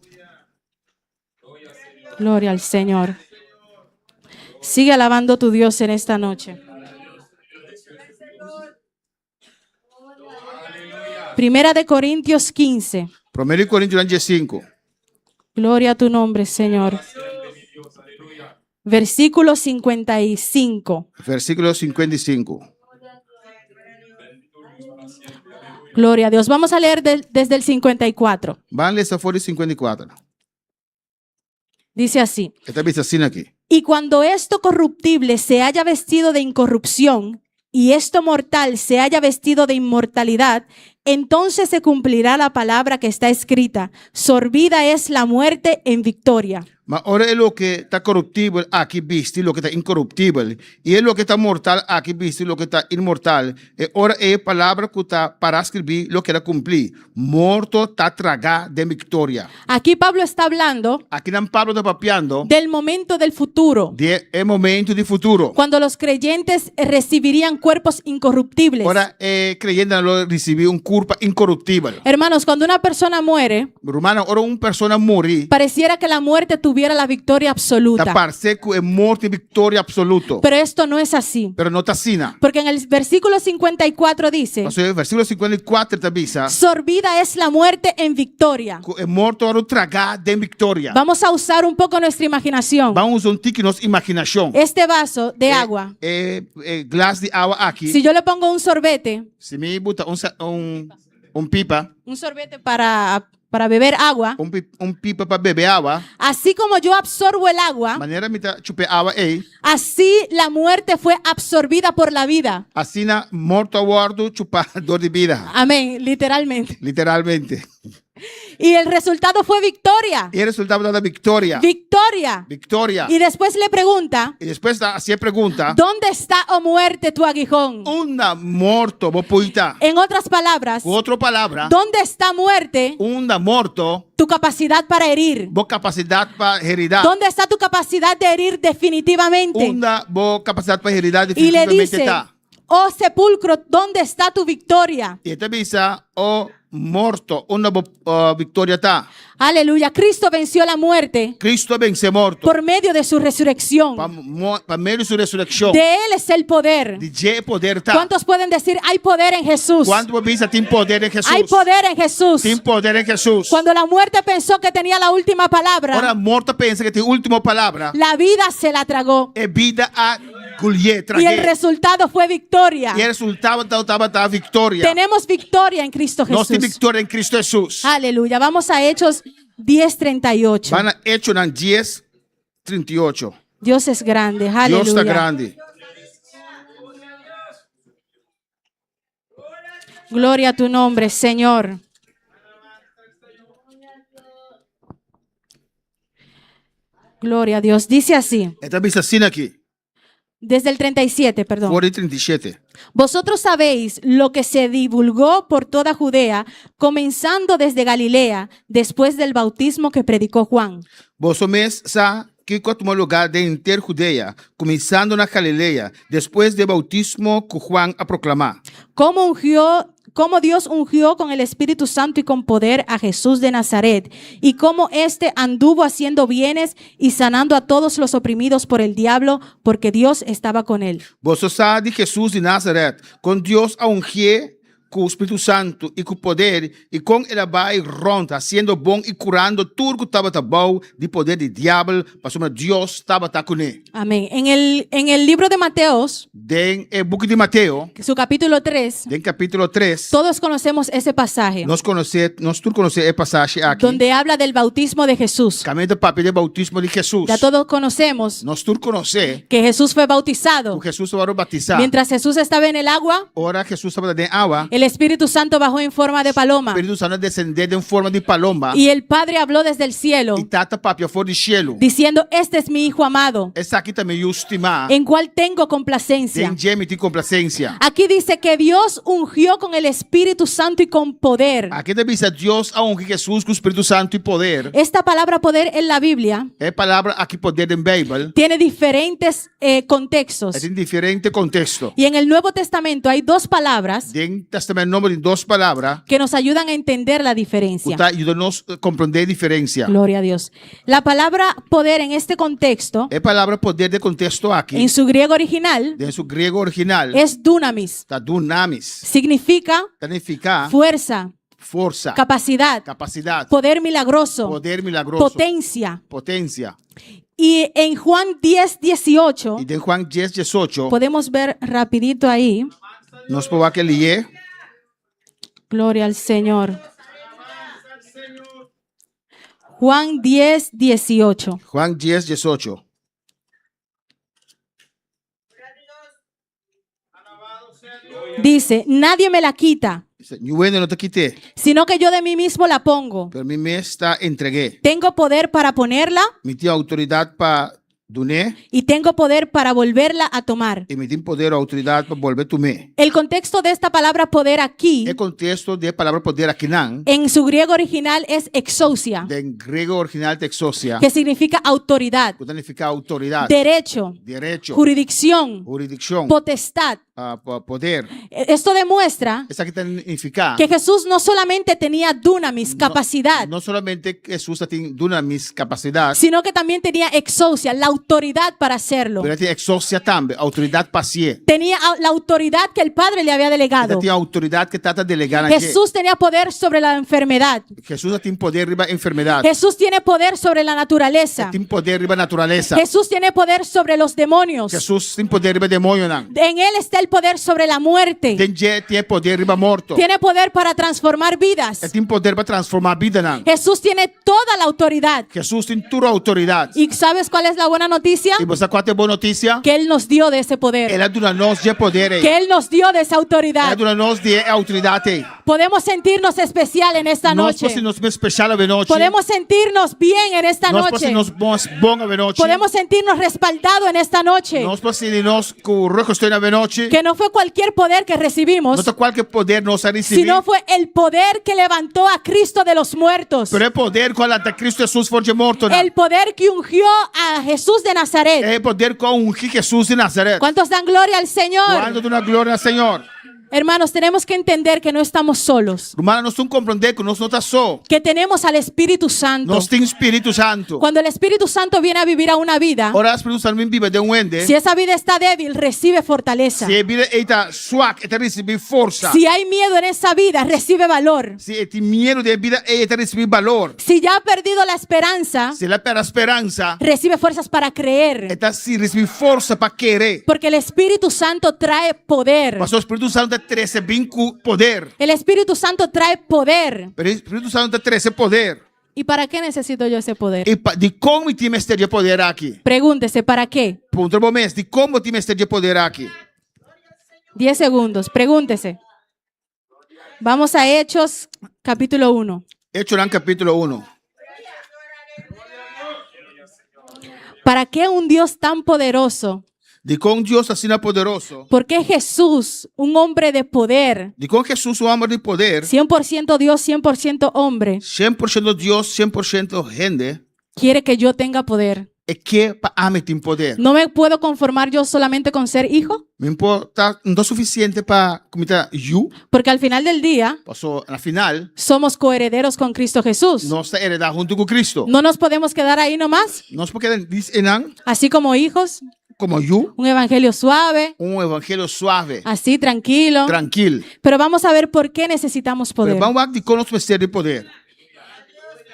Gloria al Señor. Sigue alabando a tu Dios en esta noche. 1 de Corintios 15. 1 Coríntios 15. Gloria a tu nombre, Señor. Versículo 55. Versículo 55. Gloria a Dios. Vamos a leer desde el 54. Van ler essa folha 54. Dice así. Está vista assim aqui. Y cuando esto corruptible se haya vestido de incorrupción y esto mortal se haya vestido de inmortalidad, entonces se cumplirá la palabra que está escrita: sorbida es la muerte en victoria. Mas ora é o que está corruptível aqui visto, o que está incorruptível. E é o que está mortal aqui visto, o que está imortal. E ora é a palavra que está para escrever, o que era cumprir. Morto está tragar de vitória. Aquí Pablo está hablando Aqui não Pablo está papiando del momento del futuro, de momento de futuro. cuando los creyentes recibirían cuerpos incorruptibles. Ora é creyente não receber corpo incorruptível. Hermanos, cuando una persona muere, Romana, ora uma pessoa morre, pareciera que la muerte tuviera la victoria está absoluta. parece que é morte e vitória absoluta. Pero esto no es así. Pero não está assim. Porque en el versículo 54 dice: Versículo 54 também diz sorbida es la muerte en victoria. que é morto para tragar de vitória. Vamos a usar un poco nuestra imaginación. Vamos um tique nossa imaginação. Este vaso de agua, Glass de água aqui. si yo le pongo un sorbete, Se me bota um pipa, un sorbete para para beber agua, un pipa para beber agua, así como yo absorbo el agua, maneira mita chupe agua así la muerte fue absorbida por la vida. assim na morto aguardo chupa dor de vida, Amén, literalmente. literalmente. Y el resultado fue victoria. E o resultado da vitória. Victoria. Vitória. Y después le pregunta, E depois assim a pergunta, ¿dónde está, oh muerte, tu aguijón? onda morto vou poita. En otras palabras, Com outra palavra, ¿dónde está muerte onda morto tu capacidad para herir? vou capacidade para heredar. ¿Dónde está tu capacidad de herir definitivamente? Onda vou capacidade para heredar Y le definitivamente dice, tá. oh sepulcro, ¿dónde está tu victoria? E também bisa o morto, onda vitória tá. Aleluya, Cristo venció la muerte Cristo vence morto. por medio de su resurrección. Para meio de sua ressurreição. De Él es el poder. De je poder tá. ¿Cuántos pueden decir, hay poder en Jesús? Quando bisa tem poder em Jesus. Hay poder en Jesús. Tem poder em Jesus. Cuando la muerte pensó que tenía la última palabra, Ora, morta pensa que tem última palavra. la vida se la tragó. É vida a colher, Y el traguer. resultado fue victoria. E o resultado estava a vitória. Tenemos victoria en Cristo Nós temos Jesús. vitória em Cristo Jesus. Aleluya. Vamos a Hechos 10:38. Vai na Hechos 10:38. Dios es grande. Deus Aleluya. está grande. Gloria a tu nombre, Señor. Gloria a Dios. Dice así, Então, bisa assim aqui. desde el 37, perdón. Fora 37. Vosotros sabéis lo que se divulgó por toda Judea, comenzando desde Galilea, después del bautismo que predicó Juan. Vós mesmos sa que tomou lugar de inteira Judeia, começando na Galileia, depois do bautismo que Juan a proclamar. Cómo Dios ungió con el Espíritu Santo y con poder a Jesús de Nazaret, y cómo éste anduvo haciendo bienes y sanando a todos los oprimidos por el diablo, porque Dios estaba con él. Vós sabe de Jesus de Nazaré, com Deus a ungir com o Espírito Santo e com poder, e com ele vai ronda, sendo bom e curando tudo que estava bom de poder de diabo, para Deus estava com ele. Amén. En el libro de Mateos, Den o book de Mateus, su capítulo 3, den capítulo 3, todos conocemos ese pasaje, nós todos conhecemos a passagem aqui. donde habla del bautismo de Jesús. Caminho do papel de bautismo de Jesus. Ya todos conocemos Nós todos conhecemos que Jesús fue bautizado. que Jesus foi batizado. Mientras Jesús estaba en el agua, Ora Jesus estava dentro da água, el Espíritu Santo bajó en forma de o paloma Espírito Santo descendeu em forma de paloma. y el Padre habló desde el cielo E tata papel fora de cielo. diciendo, este es mi Hijo amado, Essa aqui também eu estimar. en cual tengo complacencia. Den geme de complacência. Aquí dice que Dios ungió con el Espíritu Santo y con poder. Aqui deve ser Deus a ungir Jesus com o Espírito Santo e poder. Esta palabra poder en la Biblia É palavra aqui poder em Bíblia. tiene diferentes contextos. É em diferente contexto. Y en el Nuevo Testamento hay dos palabras Den testamento nome de duas palavras. que nos ayudan a entender la diferencia. Que ajuda-nos a compreender a diferença. Gloria a Dios. La palabra poder en este contexto, É palavra poder de contexto aqui. en su griego original, De seu grego original. es dunamis. Tá dunamis. Significa Significa fuerza, força, capacidad, capacidade, poder milagroso, poder milagroso, potencia. potência. Y en Juan 10:18, E de Juan 10:18, podemos ver rapidito ahí, nós podemos que ler. gloria al Señor. Juan 10:18. Juan 10:18. Dice, nadie me la quita, Eu ainda não te quitei, sino que yo de mí mismo la pongo. pero mim está entreguei. Tengo poder para ponerla Me tem autoridade para donar y tengo poder para volverla a tomar. e me tem poder ou autoridade para volver tomar. El contexto de esta palabra poder aquí, É contexto de palavra poder aqui não. en su griego original, es exousia, De grego original de exousia, que significa autoridad, que significa autoridade, derecho, direito, jurisdicción, jurisdição, potestad. poder. Esto demuestra Essa aqui significa que Jesús no solamente tenía dunamis, capacidad, não somente Jesus tem dunamis capacidade, sino que también tenía exousia, la autoridad para hacerlo. mas tem exousia também, autoridade para si. Tenía la autoridad que el Padre le había delegado. Tem autoridade que trata de delegar aqui. Jesús tenía poder sobre la enfermedad. Jesus tem poder riba enfermidade. Jesús tiene poder sobre la naturaleza. Tem poder riba natureza. Jesús tiene poder sobre los demonios. Jesus tem poder riba demônio não. En Él está el poder sobre la muerte. Tiene poder riba morto. Tiene poder para transformar vidas. Tiene poder para transformar vida. Jesús tiene toda la autoridad. Jesús tiene toda autoridad. ¿Y sabes cuál es la buena noticia? Y você qual é a boa notícia? Que Él nos dio de ese poder. Ela dura nós de poder. Que Él nos dio de esa Ela autoridad. dura nós de autoridade. Podemos sentirnos especial en esta Nós noche. podemos nos especial a noite. Podemos sentirnos bien en esta Nós noche. podemos nos bom a noite. Podemos sentirnos respaldados en esta noche. Nós podemos com o recostei na noite. Que no fue cualquier poder que recibimos, Não qualquer poder nós a receber. sino fue el poder que levantó a Cristo de los muertos. Pero é poder com a Cristo Jesus for de morto. El poder que ungió a Jesús de Nazaret. É poder com o Jesus de Nazaré. ¿Cuántos dan gloria al Señor? Quando dá glória ao Senhor. Hermanos, tenemos que entender que no estamos solos, Hermano, nós temos que compreender que nós não estamos só. que tenemos al Espíritu Santo. Nós temos Espírito Santo. Cuando el Espíritu Santo viene a vivir a una vida, Ora, o Espírito Santo vem viver de ende. si esa vida está débil, recibe fortaleza. Se a vida está suaca, está recebendo força. Si hay miedo en esa vida, recibe valor. Se tem medo de vida, está recebendo valor. Si ya ha perdido la esperanza, Se ela perde a esperança, recibe fuerzas para creer. está se recebendo força para querer. Porque el Espíritu Santo trae poder. Mas o Espírito Santo recebe poder. El Espíritu Santo trae poder. Pero o Espírito Santo recebe poder. ¿Y para qué necesito yo ese poder? E de como time este de poder aqui? Pregúntese, ¿para qué? Ponto momento, de como time este de poder aqui? 10 segundos, pregúntese. Vamos a Hechos, capítulo 1. Hechos capítulo 1. ¿Para qué un Dios tan poderoso? De com Deus assim é poderoso. ¿Por qué Jesús, un hombre de poder, De com Jesus, o homem de poder, 100% Dios, 100% hombre, 100% Deus, 100% gente, quiere que yo tenga poder? é que para ame tem poder. No me puedo conformar yo solamente con ser hijo, Não importa, não é suficiente para cometer you. porque al final del día Passou na final, somos coherederos con Cristo Jesús. nós está heredar junto com Cristo. No nos podemos quedar ahí nomás, Nós podemos dizer así como hijos, como you, un evangelio suave, evangelho suave, así tranquilo. tranquilo. Pero vamos a ver por qué necesitamos poder. Pero vamos a ver de como nós precisamos de poder.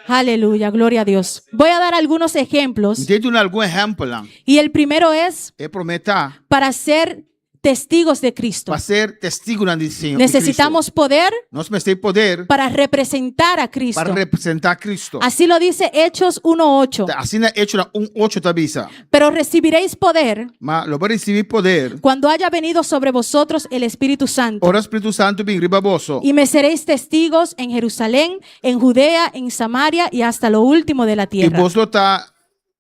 Aleluya, gloria a Dios. Voy a dar algunos ejemplos Entende algum exemplo lá? y el primero es É prometer para ser testigos de Cristo. para ser testigo na Senhor. Necesitamos poder Nós precisamos poder para representar a Cristo. para representar Cristo. Así lo dice Hechos 1:8. Assim é hecho na 1:8 tabisa. Pero recibiréis poder Mas lo vai receber poder. cuando haya venido sobre vosotros el Espíritu Santo. Ora Espírito Santo vem riba vosso. Y me seréis testigos en Jerusalén, en Judea, en Samaria y hasta lo último de la E tierra. vos lo tá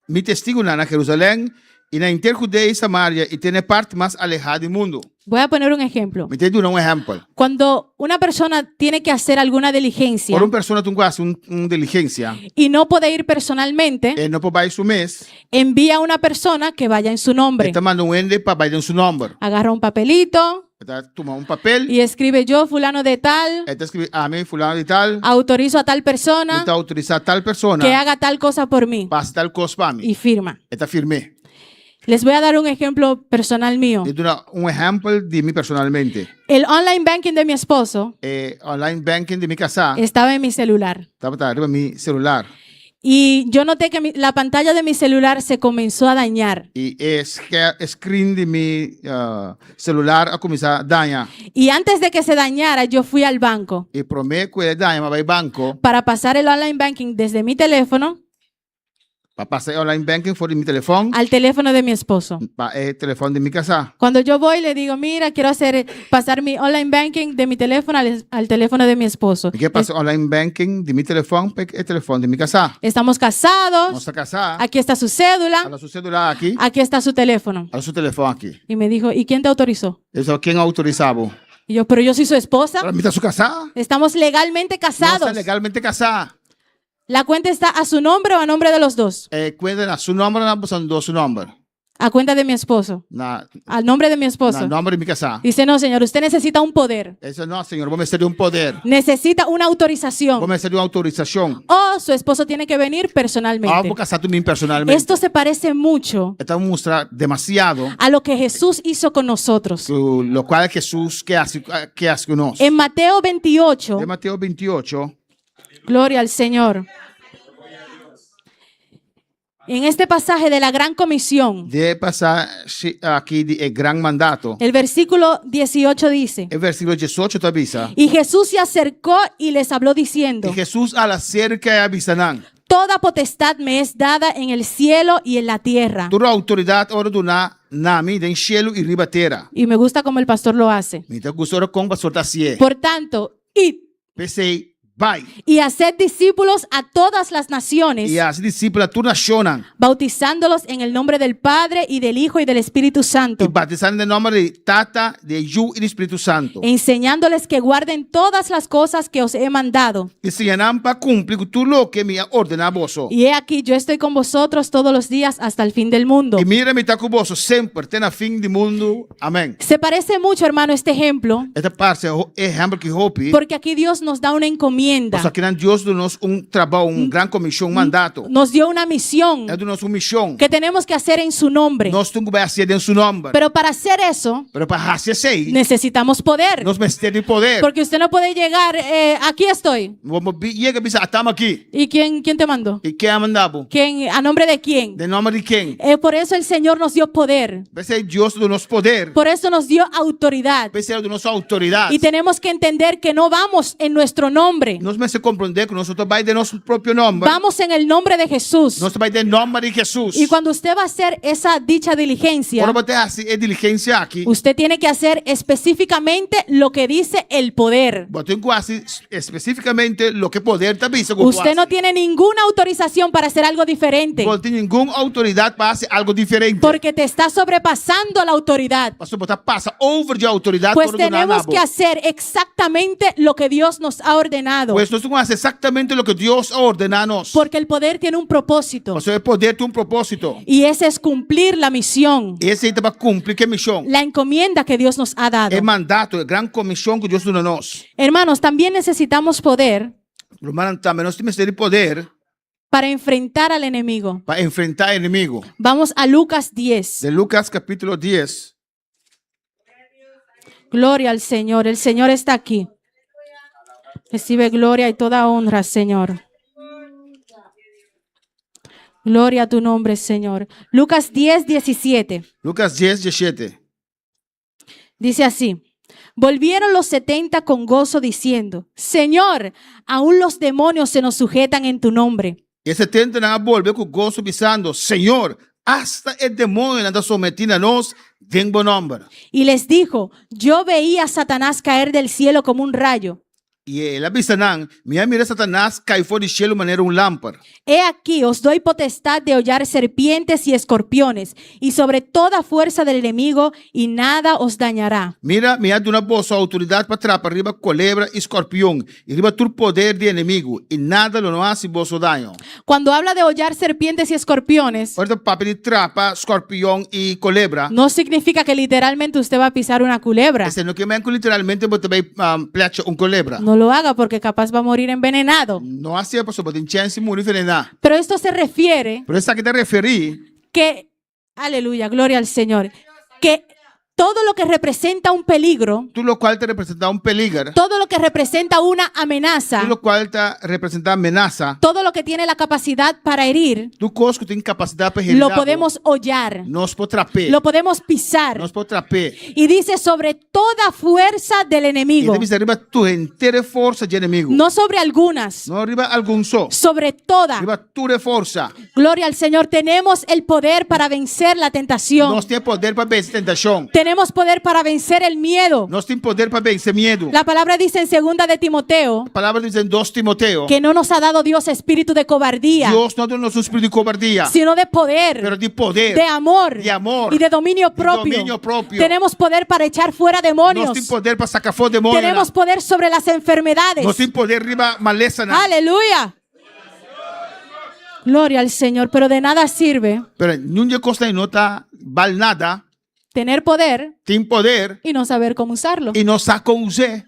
mi testigo na Jerusalém e na Interjudéia e Samaria e tem parte mais alejada do mundo. Voy a poner un ejemplo. Me entende um exemplo. Cuando una persona tiene que hacer alguna diligencia Ora uma pessoa tem quase diligência. y no puede ir personalmente, E não pode ir su mês. envía a una persona que vaya en su nombre. Está mandando ende para vai em seu nome. Agarra un papelito Está tomando papel. y escribe: yo, fulano de tal, Está escrito amém fulano de tal. autorizo a tal persona Está autorizar tal persona. que haga tal cosa por mí, Passa tal coisa para mim. y firma. Está firme. Les voy a dar un ejemplo personal mío. Eu dou exemplo de mim personalmente. El online banking de mi esposo Online banking de minha casa. estaba en mi celular. Estava arriba mi celular. Y yo noté que la pantalla de mi celular se comenzó a dañar. E screen de mi celular a começar a danhar. Y antes de que se dañara, yo fui al banco E prometo que ele danha, mas vai banco. para pasar el online banking desde mi teléfono Para passar online banking fora de meu telefone. al teléfono de mi esposo. Para o telefone de minha casa. Cuando yo voy, le digo: mira, quiero pasar mi online banking de mi teléfono al teléfono de mi esposo. E que passa online banking de meu telefone para o telefone de minha casa. Estamos casados, Nossa casa. aquí está su cédula, Olha o seu celular aqui. aquí está su teléfono. Olha o seu telefone aqui. Y me dijo: ¿y quién te autorizó? Eu sou quem autorizava. Y yo: pero yo soy su esposa. Para mim está sua casa. Estamos legalmente Nossa, casados. legalmente casar. ¿La cuenta está a su nombre o a nombre de los dos? Cuenta na seu nome, na são do seu nome. A cuenta de mi esposo. Na Al nombre de mi esposo. nome de minha casa. Dice: no, señor, usted necesita un poder. Isso não, Senhor, vamos ter poder. Necesita una autorización. Vamos ter autorização. O su esposo tiene que venir personalmente. Vou casar mim personalmente. Esto se parece mucho Então mostrar demasiado a lo que Jesús hizo con nosotros. lo qual Jesus quer conosco. En Mateo 28, De Mateus 28, gloria al Señor. En este pasaje de la Gran Comisión, de passar aqui de gran mandato. el versículo 18 dice, El versículo 18 te avisa. y Jesús se acercó y les habló diciendo, Y Jesús a la cerca avisanan. toda potestad me es dada en el cielo y en la tierra. Toda autoridade ora do nami den cielo e riba terra. Y me gusta como el pastor lo hace. Me te gusta ora com pastor tasie. Por tanto, id Pensei, vai. y haced discípulos a todas las naciones, E as discípulas tu nacionam. bautizándolos en el nombre del Padre y del Hijo y del Espíritu E Santo, batizando em nome de Tata, de Ju e do Espírito Santo. enseñándoles que guarden todas las cosas que os he mandado. Ensinarão para cumprir tudo o que me ordena a vós. Y he aquí, yo estoy con vosotros todos los días hasta el fin del mundo. E mira, me está com vós sempre, até na fim do mundo. Amém. Se parece mucho, hermano, este ejemplo, Esta parte é o exemplo que hope. porque aquí Dios nos da una encomienda, Só que Deus deu-nos trabalho, grande comissão, mandato. nos dio una misión É deu-nos missão. que tenemos que hacer en su nombre. Nós temos que fazer em seu nome. Pero para hacer eso, Pero para fazer isso, necesitamos poder. nós precisamos de poder. Porque usted no puede llegar, aquí estoy. Vamos chega a estamos aqui. ¿Y quién te mandó? E quem mandava? ¿Quién, a nombre de quién? De nome de quem? Por eso el Señor nos dio poder. Pensei, Deus deu-nos poder. Por eso nos dio autoridad. Pensei, deu-nos autoridade. Y tenemos que entender que no vamos en nuestro nombre. Nós precisamos compreender que nós vamos de nosso próprio nome. Vamos en el nombre de Jesús. Nós vamos de nome de Jesus. Y cuando usted va a hacer esa dicha diligencia, Quando você faz diligência aqui, usted tiene que hacer específicamente lo que dice el poder. você tem que fazer especificamente o que poder também. Usted no tiene ninguna autorización para hacer algo diferente, Você tem nenhuma autoridade para fazer algo diferente. porque te está sobrepasando la autoridad. Pastor, você passa over de autoridade. Pues por tenemos que hacer exactamente lo que Dios nos ha ordenado, Pues nós temos que fazer exatamente o que Deus ordena a nós. porque el poder tiene un propósito, Pastor, o poder tem propósito. y ese es cumplir la misión, Esse aí para cumprir que missão. la encomienda que Dios nos ha dado. É mandato, é grande comissão que Deus deu a nós. Hermanos, también necesitamos poder Mas também nós temos que ter poder para enfrentar al enemigo. para enfrentar o inimigo. Vamos a Lucas 10. De Lucas capítulo 10. Gloria al Señor. El Señor está aquí. Recibe gloria y toda honra, Señor. Gloria a tu nombre, Señor. Lucas 10, 17. Lucas 10, 17. Dice así: volvieron los 70 con gozo diciendo: Señor, aún los demonios se nos sujetan en tu nombre. E 70 não volver com gozo pisando, Senhor, hasta el demônio anda sometindo a nós, em bom nome. Y les dijo: yo veía a Satanás caer del cielo como un rayo. E ele avisaram, mira Satanás cai fora do cielo maneira lâmpada. He aquí os doy potestad de hollar serpientes y escorpiones, y sobre toda fuerza del enemigo, y nada os dañará. Mira, me dá uma boa autoridade para trapar riba culebra e escorpião, e riba todo poder de inimigo, e nada lo hace vosso daño. Cuando habla de hollar serpientes y escorpiones, Ahorita papel de trapa, escorpião e culebra, no significa que literalmente usted va a pisar una culebra. esse não que literalmente você vai plecha culebra. No lo haga, porque capaz va a morir envenenado. Não assim, pastor, pode ter chance de morrer envenenar. Pero esto se refiere Por isso que te referi, que, aleluya, gloria al Señor, que todo lo que representa un peligro, tudo lo qual te representa peligro, todo lo que representa una amenaza, tudo lo qual te representa ameaça, todo lo que tiene la capacidad para herir, tu cosco tem capacidade para lo podemos hollar, Nós pode traper, lo podemos pisar. nós pode traper. Y dice sobre toda fuerza del E enemigo, deve arriba tu inteira força de inimigo. no sobre algunas, Não arriba algum só. sobre toda. Arriba tua força. Gloria al Señor, tenemos el poder para vencer la tentación. Nós temos poder para vencer tentação. Tenemos poder para vencer el miedo. Nós temos poder para vencer medo. La palabra dice en 2 de Timoteo A palavra diz em 2 Timoteo, que no nos ha dado Dios espíritu de cobardía, Deus não deu nosso espírito de covardia, sino de poder, pero de poder, de amor, de amor, y de dominio propio. dominio propio. Tenemos poder para echar fuera demonios. Nós temos poder para sacar fora demônio. Tenemos poder sobre las enfermedades. Nós temos poder arriba maleza. Aleluya. Gloria al Señor, pero de nada sirve Pero nunca costa e não tá vale nada. tener poder Tem poder y no saber cómo usarlo. e não saca usar.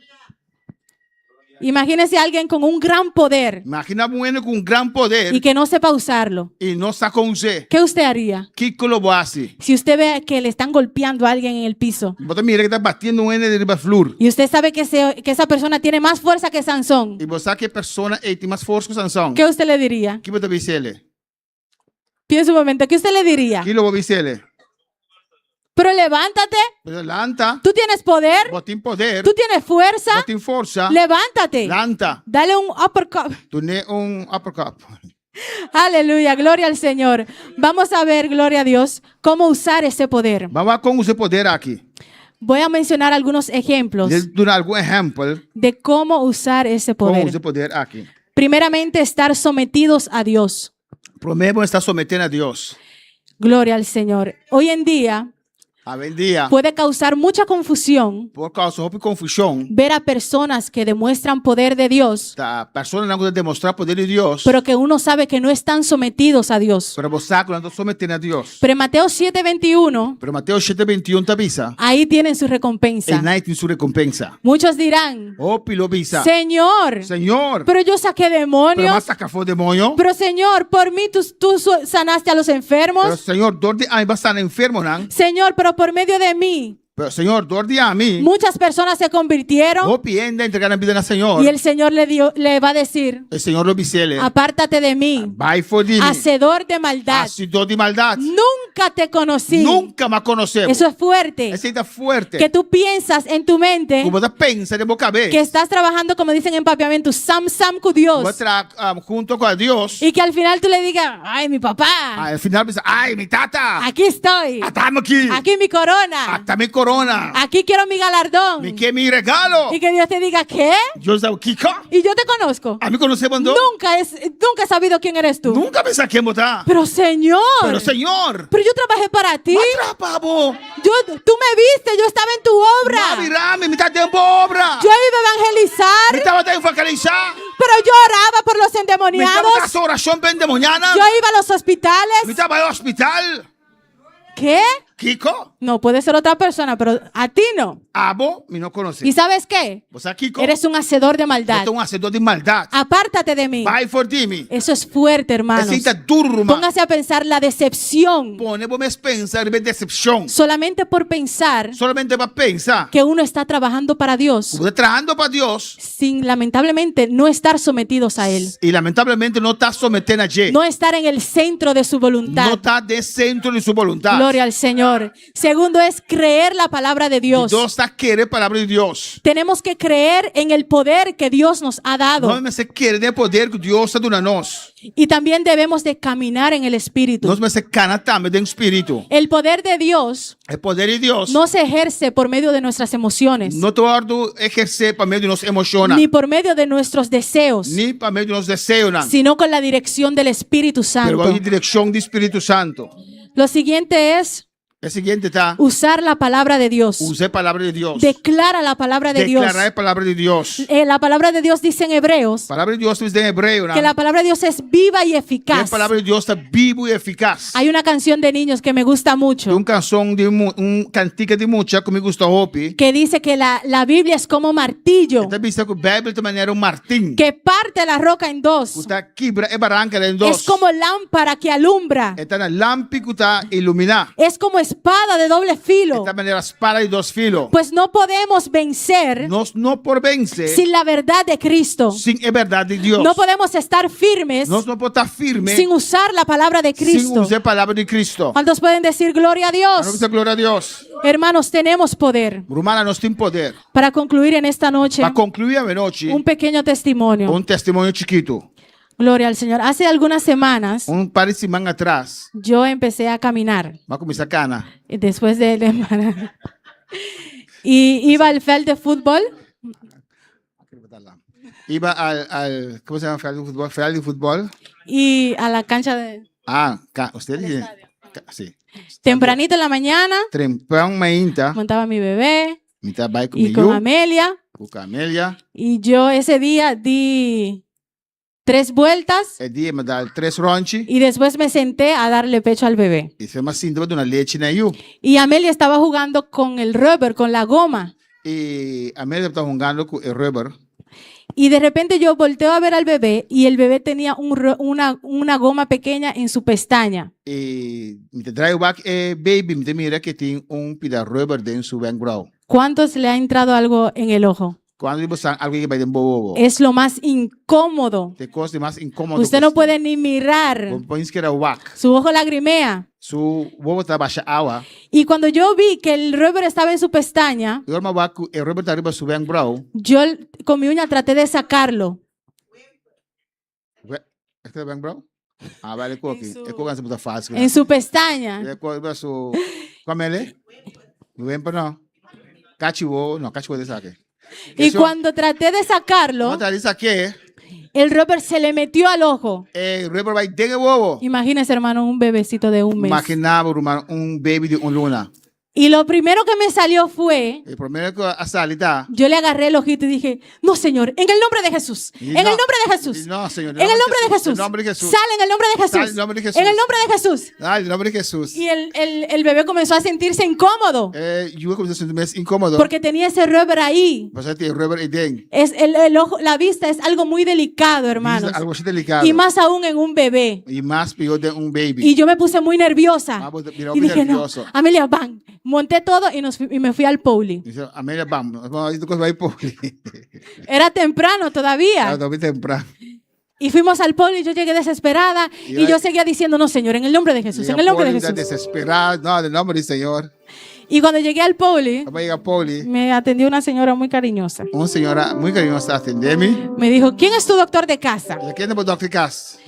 Imagínese a alguien con un gran poder Imagina bueno com grande poder y que no sepa usarlo. e não saca usar. ¿Qué usted haría? Que lo hace? Si usted ve que le están golpeando a alguien en el piso Você mira que está batendo um de riba flor. y usted sabe que esa persona tiene más fuerza que Sansón, E você sabe que a pessoa tem mais força que Sansão. ¿qué usted le diría? Que você vai dizer ele? Piensa un momento, ¿qué usted le diría? Kilo bobisele. Pero levántate, Pero lanta. tú tienes poder, Botin poder. tú tienes fuerza, Botin forza. levántate. Lanta. Dale un uppercut. Tu ne un uppercut. Aleluya, gloria al Señor. Vamos a ver, gloria a Dios, cómo usar ese poder. Vamos com esse poder aqui. Voy a mencionar algunos ejemplos Dar algum exemplo de cómo usar ese com poder. esse poder aqui. Primeramente, estar sometidos a Dios. Primeiro está sometendo a Deus. Gloria al Señor. Hoy en día Além dia, puede causar mucha confusión por causa de confusão, ver a personas que demuestran poder de Dios, a pessoa não consegue demonstrar o poder de Deus, pero que uno sabe que no están sometidos a Dios. para você que não está sometendo a Deus. Pero en Mateo 7:21, Pero Mateus 7:21 tá bisa. ahí tienen su Ele recompensa. não tem sua recompensa. Muchos dirán, Oh, pilo bisa. Señor, Senhor, pero yo saqué pero demonios. mas saca fora demônio. Pero Señor, por mí tú sanaste a los Pero enfermos. Senhor, dor de ai basta enfermo não. Señor, pero por medio de mí, Pero Senhor, dor de a mim. muchas personas se convirtieron. Oh, pienda entregar a vida na Senhor. Y el Señor le va a decir, O Senhor lo bisele. apártate de mí, Vai for de mim. hacedor de maldad. Acidor de maldade. Nunca te conocí. Nunca me conhecemos. Eso es fuerte. Essa aí tá forte. Que tú piensas en tu mente Como você pensa de boca que aberta. estás trabajando, como dicen en papiamento, sam con Dios. Você junto com a Deus. Y que al final tú le digas, ay, mi papá, Al final pensa, ai, mi tata. aquí estoy. Estamos aqui. Aquí mi corona. Está mi corona. Aquí quiero mi galardón. Me que mi regalo. Y que Dios te diga, ¿qué? Yo sabe Kiko. Y yo te conozco. A mí conocemos no. Nunca he sabido quién eres tú. Nunca pensé que botar. Pero Señor, Pero Senhor. pero yo trabajé para ti. Pabo. Tú me viste, yo estaba en tu obra. Virame, me tá dando obra. Yo iba a evangelizar, Me estava dando evangelizar. pero yo oraba por los Me endemoniados. estava dando oração bem demoniana. Yo iba a los hospitales. Me estava no hospital. ¿Qué? Kiko. No, puede ser otra persona, pero a ti no. Abo, me não conhece. ¿Y sabes qué? Você Kiko. Eres un hacedor de maldad. Eu um hacedor de maldade. Apártate de mí. Vai for de mim. Eso es fuerte, hermanos. Essa aí tá turma. Póngase a pensar la decepción Podemos pensar em decepção. solamente por pensar Solamente para pensar. que uno está trabajando para Dios Você trabajando para Deus. sin lamentablemente no estar sometidos a Él, E lamentavelmente não está sometendo a gente. no estar en el centro de su Não voluntad. está de centro de sua vontade. Gloria al Señor. Segundo es creer la palabra de Dios. Deus está querendo a palavra de Deus. Tenemos que creer en el poder que Dios nos ha dado Nós vamos querer o poder que Deus está dando a nós. y también debemos de caminar en el Espíritu. Nós vamos canar também do Espírito. El poder de Dios O poder de Deus no se ejerce por medio de nuestras emociones, não pode exercer para meio de nossas emoções, ni por medio de nuestros deseos, nem para meio de nossos desejos, não. sino con la dirección del Espíritu Pero Santo. a direção do Espírito Santo. Lo siguiente es O seguinte tá, usar la palabra de Dios. use a palavra de Deus. Declara la palabra de Dios. Declarar a palavra de Deus. La palabra de Dios dice en Hebreos A palavra de Deus diz em hebreu, não? que la palabra de Dios es viva y E a eficaz. palavra de Deus está vivo e eficaz. Hay una canción de niños que me gusta mucho Canção de cantiga de mucha que me gusta hopi. que dice que la Biblia es como martillo Está vista que a Bíblia também era martim. que parte la roca en dos. Está quebra e barranca em dois. Es como lámpara que alumbra. Está na lâmpada que está iluminar. Es como espada de doble filo. Esta maneira espada de dois filos. Pues no podemos vencer Nós não por vencer sin la verdad de Cristo. sem a verdade de Deus. No podemos estar firmes Nós não podemos estar firmes sin usar la palabra de sem Cristo. usar a palavra de Cristo. ¿Cuántos pueden decir gloria a Não Dios? precisa glória a Deus. Hermanos, tenemos poder. Romana, nós temos poder. Para concluir en esta noche, Para concluir a noite, un pequeño testimonio. testemunho chiquito. Gloria al Señor. Hace algunas semanas Par de semana atrás, yo empecé a caminar vai começar a cana. después de y iba al field de fútbol Iba al ¿cómo se llama? Fiel de fútbol. y a la cancha de Usted dice, sí. tempranito en la mañana. Trempão mainta, Montaba mi bebé mita vai y con comigo, Amelia. com Camélia. Y yo ese día di 3 vueltas É dia me dá 3 ronchi y después me senté a darle pecho al bebé. e foi uma síndrome de uma leite na eu. Y Amelia estaba jugando con el rubber, con la goma. E a Amélia estava jogando com o rubber. Y de repente yo volteo a ver al bebé y el bebé tenía una goma pequeña en su pestaña. E me draai back baby me mira que tem pedaço rubber dentro do grau. ¿Cuántos le ha entrado algo en el ojo? Quando você algo que vai de bobo. Es lo más incómodo. Te coisa mais incômodo. Usted no puede ni mirar. Põe que era wak. Su ojo lagrimea. Su bobo tá baixa água. Y cuando yo vi que el rubber estaba en su pestaña, Eu uma wak, o Robert tá arriba subendo brau. yo con mi uña traté de sacarlo. Este bem brau? Ah, vale coque. É coque se botar fácil. En su pestaña. É coque su como ele? Não vem para não. Cachivo, não, cachivo de saque. Y cuando traté de sacarlo, Como tá isso aqui? el rubber se le metió al ojo. Robert vai dentro bobo. Imagínese, hermano, un bebecito de 1 mes. Maquinava, hermano, baby de luna. Y lo primero que me salió fue, El primero que a salida. yo le agarré el ojito y dije, no, Señor, en el nombre de Jesús, en el nombre de Jesús, No, Señor. en el nombre de Jesús, En el nombre de Jesús. sale en el nombre de Sale Jesús, en el nombre de Jesús. en el nombre de Jesús. Dale, en el nombre de Jesús. Y el bebé comenzó a sentirse incómodo Yo como se siente más incómodo. porque tenía ese rubber ahí. Você tem Robert e Den. Es el ojo, la vista es algo muy delicado, hermanos. Algo así delicado. Y más aún en un bebé. Y más peor de baby. Y yo me puse muy nerviosa. Ah, pues, mira, Y muy dije, no, nervioso. Amelia, van. Monté todo y me fui al Poli. Dice, Amelia, vamos. Vamos, tu cosa vai por. Era temprano todavía. Era muy temprano. Y fuimos al Poli y yo llegué desesperada. Y yo seguía diciendo, no, Señor, en el nombre de Jesús, en el nombre de Jesús. Desesperado. No, en el nombre del Señor. Y cuando llegué al Poli, Vamos a llegar a Poli. me atendió una señora muy cariñosa. Una señora muy cariñosa atendeme. Me dijo, ¿quién es tu doctor de casa? ¿Y quién es el doctor Cass?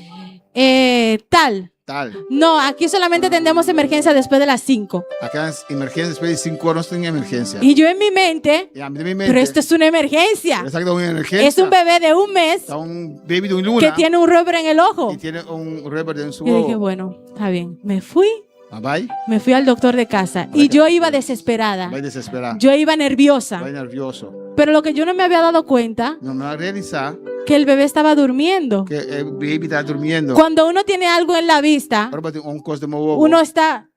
Tal. Tal. No, aquí solamente atendemos emergencia después de las 5. Acá en emergencia, después de 5 horas, no tengo emergencia. Y yo en mi mente, Y a mí de mi mente. pero esto es una emergencia. Exacto, una emergencia. Es un bebé de 1 mes Está un baby de un luna. que tiene un rubber en el ojo. Y tiene un rubber en su Y dije, ojo. bueno, está bien. Me fui Vai. al doctor de casa. Y yo iba desesperada. Vai desesperar. Yo iba nerviosa. Vai nervioso. Pero lo que yo no me había dado cuenta, No me va a realizar que el bebé estaba durmiendo. que el baby está durmiendo. Cuando uno tiene algo en la vista, Ahora botar un costo de movo. uno está,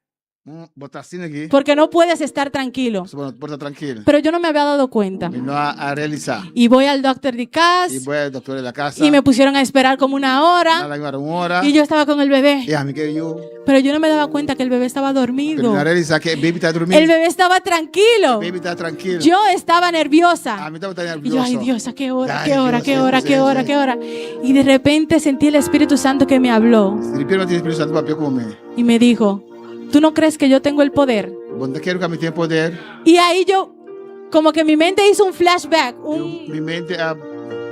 Botar así aquí. porque no puedes estar tranquilo. Bueno, porta tranquilo. Pero yo no me había dado cuenta. Y no a realizar. Y voy al doctor de Y casa voy al doctor de la casa. y me pusieron a esperar como 1 hora. Una hora. Y yo estaba con el bebé. Y a mí que yo. Pero yo no me daba cuenta que el bebé estaba Pero dormido. no realizar que el baby está durmiendo. El bebé estaba tranquilo. El baby está tranquilo. Yo estaba nerviosa. A mí estaba tan Y nervioso. yo, ay Dios, ¿a qué hora? Ay, ¿Qué hora? Dios, ¿Qué hora? sí, ¿Qué sí, hora? sí. ¿Qué hora? Y de repente sentí el Espíritu Santo que me habló Si el Espíritu Santo va a comer. y me dijo, ¿tú no crees que yo tengo el poder? Donde quiero que mi tiempo poder. Y ahí yo, como que mi mente hizo un flashback. Mi mente a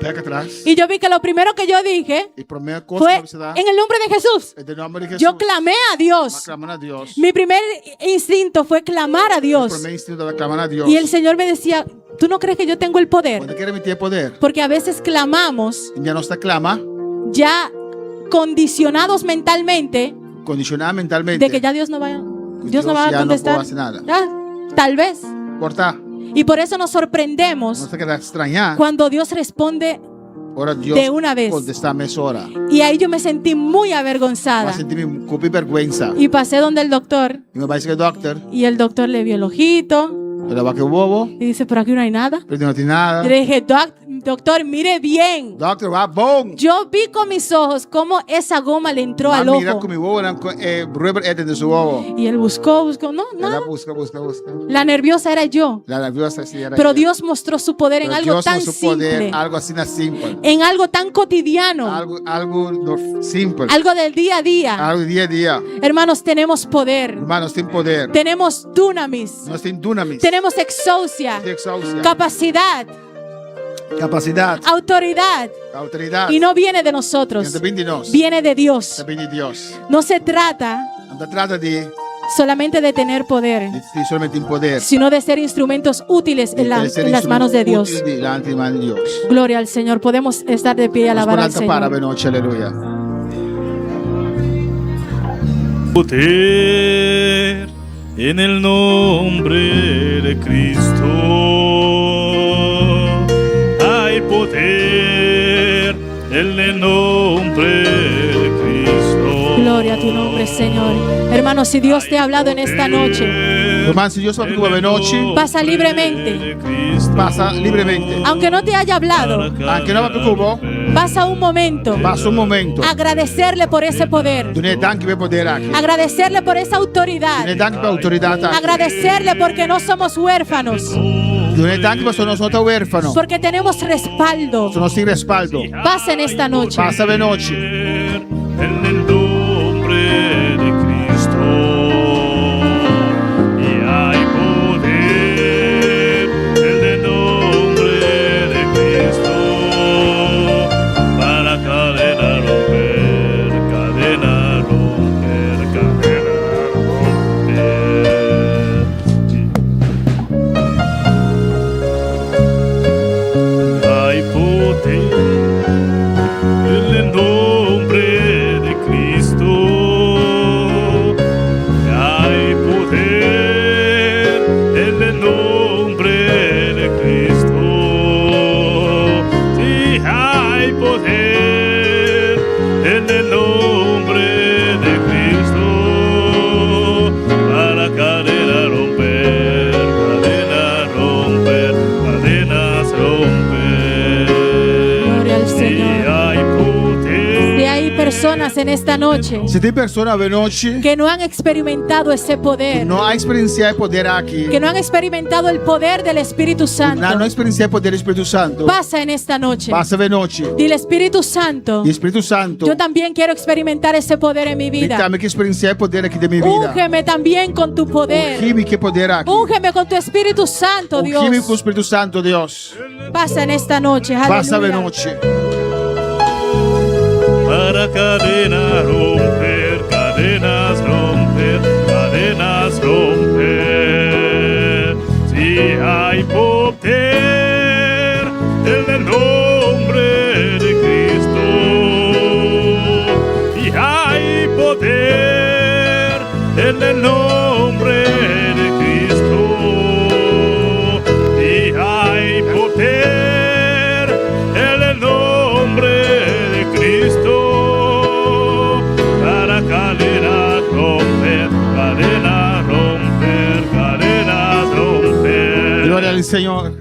back atrás. Y yo vi que lo primero que yo dije Y primera cosa fue, que se da. en el nombre de Jesús. En el nombre de Jesús. Yo clamé a Dios. Clamar a Dios. Mi primer instinto fue clamar a El Dios. primer instinto de clamar a Dios. Y el Señor me decía, ¿tú no crees que yo tengo el poder? Donde quiero mi tiempo poder. Porque a veces clamamos Ya no está clama. ya condicionados mentalmente Condicionada mentalmente. de que ya Dios no va a Dios ya no contestar. puede hacer nada. Ya, tal vez. Corta. Y por eso nos No sorprendemos se queda extrañar. cuando Dios responde. Ahora Dios de una vez. contestame ahora. Y ahí yo me sentí muy Va a avergonzada. sentir mi culpa y vergüenza. Y pasé donde el doctor. Y me va a decir que el doctor. Y el doctor le vio el ojito. Le va a que bobo. Y dice, por aquí no hay nada. Pero no tiene nada. Y le dije, doctor, mire bien. Doctor, va bon. Yo vi con mis ojos cómo esa goma le entró al Mira ojo. con mi bobo. Rubber Eden de su bobo. Y él buscó. No, Ella nada. busca. La nerviosa era yo. La nerviosa sí era Pero ella. Dios mostró su poder en Pero algo Dios tan no su poder, simple. algo así na simple. En algo tan cotidiano. Algo no simple. Algo del día a día. Algo día a día. Hermanos, tenemos poder. Hermanos, tienen poder. Tenemos dunamis. No tienen dunamis. Tenemos exousia. Tienen exausia. Capacidad. Capacidad. Autoridad. Autoridad. Y no viene de nosotros. Depende de Dios. Viene de Dios. Depende de Dios. No se trata No se trata de solamente de tener poder, solamente en poder. sino de ser instrumentos útiles en las manos de Dios. Delante de manos de Dios. Gloria al Señor. Podemos estar de pie y alabar al Para Señor. noche, aleluya. Poder en el nombre de Cristo. Hay poder en el nombre de Cristo. Gloria a tu nombre, Señor. Hermanos, si Dios te ha hablado en esta noche, Hermano, si Dios va a tu noche, pasa libremente. pasa libremente. Aunque no te haya hablado, Aunque no va a tu cubo, pasa un momento. pasa un momento. Agradecerle por ese poder. Tu ne dank per poder aquí. Agradecerle por esa autoridad. Tu ne dank per autorità aquí. Agradecerle porque no somos huérfanos. Dios le da que nosotros no estamos huérfanos. Porque tenemos respaldo. Nosotros sin respaldo. Pasa en esta noche. Pasa de noche. En el nombre de Cristo. Y hay poder en el nombre de Cristo. Para cadena romper, cadena romper, cadena romper. Hay poder en el nombre de Cristo. Hay poder en el nombre de Cristo. Sí, hay poder en el nombre de Cristo. Para cadena romper, cadenas romper, cadenas romper. Gloria al Sí, Señor. hay poder. Si hay personas en esta noche Si hay personas de noche que no han experimentado ese poder, no hay experiencia de poder aquí. que no han experimentado el poder del Espíritu Santo, No hay experiencia de poder del Espíritu Santo. pasa en esta noche. Pasa de noche. Dile, Espíritu Santo, Y Espíritu Santo. yo también quiero experimentar ese poder en mi vida. Dame que experiencia de poder aquí de mi vida. Úngeme también con tu poder. Ungime que poder aquí. Úngeme con tu Espíritu Santo, Dios. Ungime con el Espíritu Santo, Dios. Pasa en esta noche. Pasa de Aleluya. noche. Para cadenas romper, cadenas romper, cadenas romper. Si hay poder en el nombre de Cristo. Y hay poder en el nombre de Cristo. Y hay poder en el nombre de Cristo. Para cadenas romper, cadenas romper, cadenas romper. Gloria al Señor.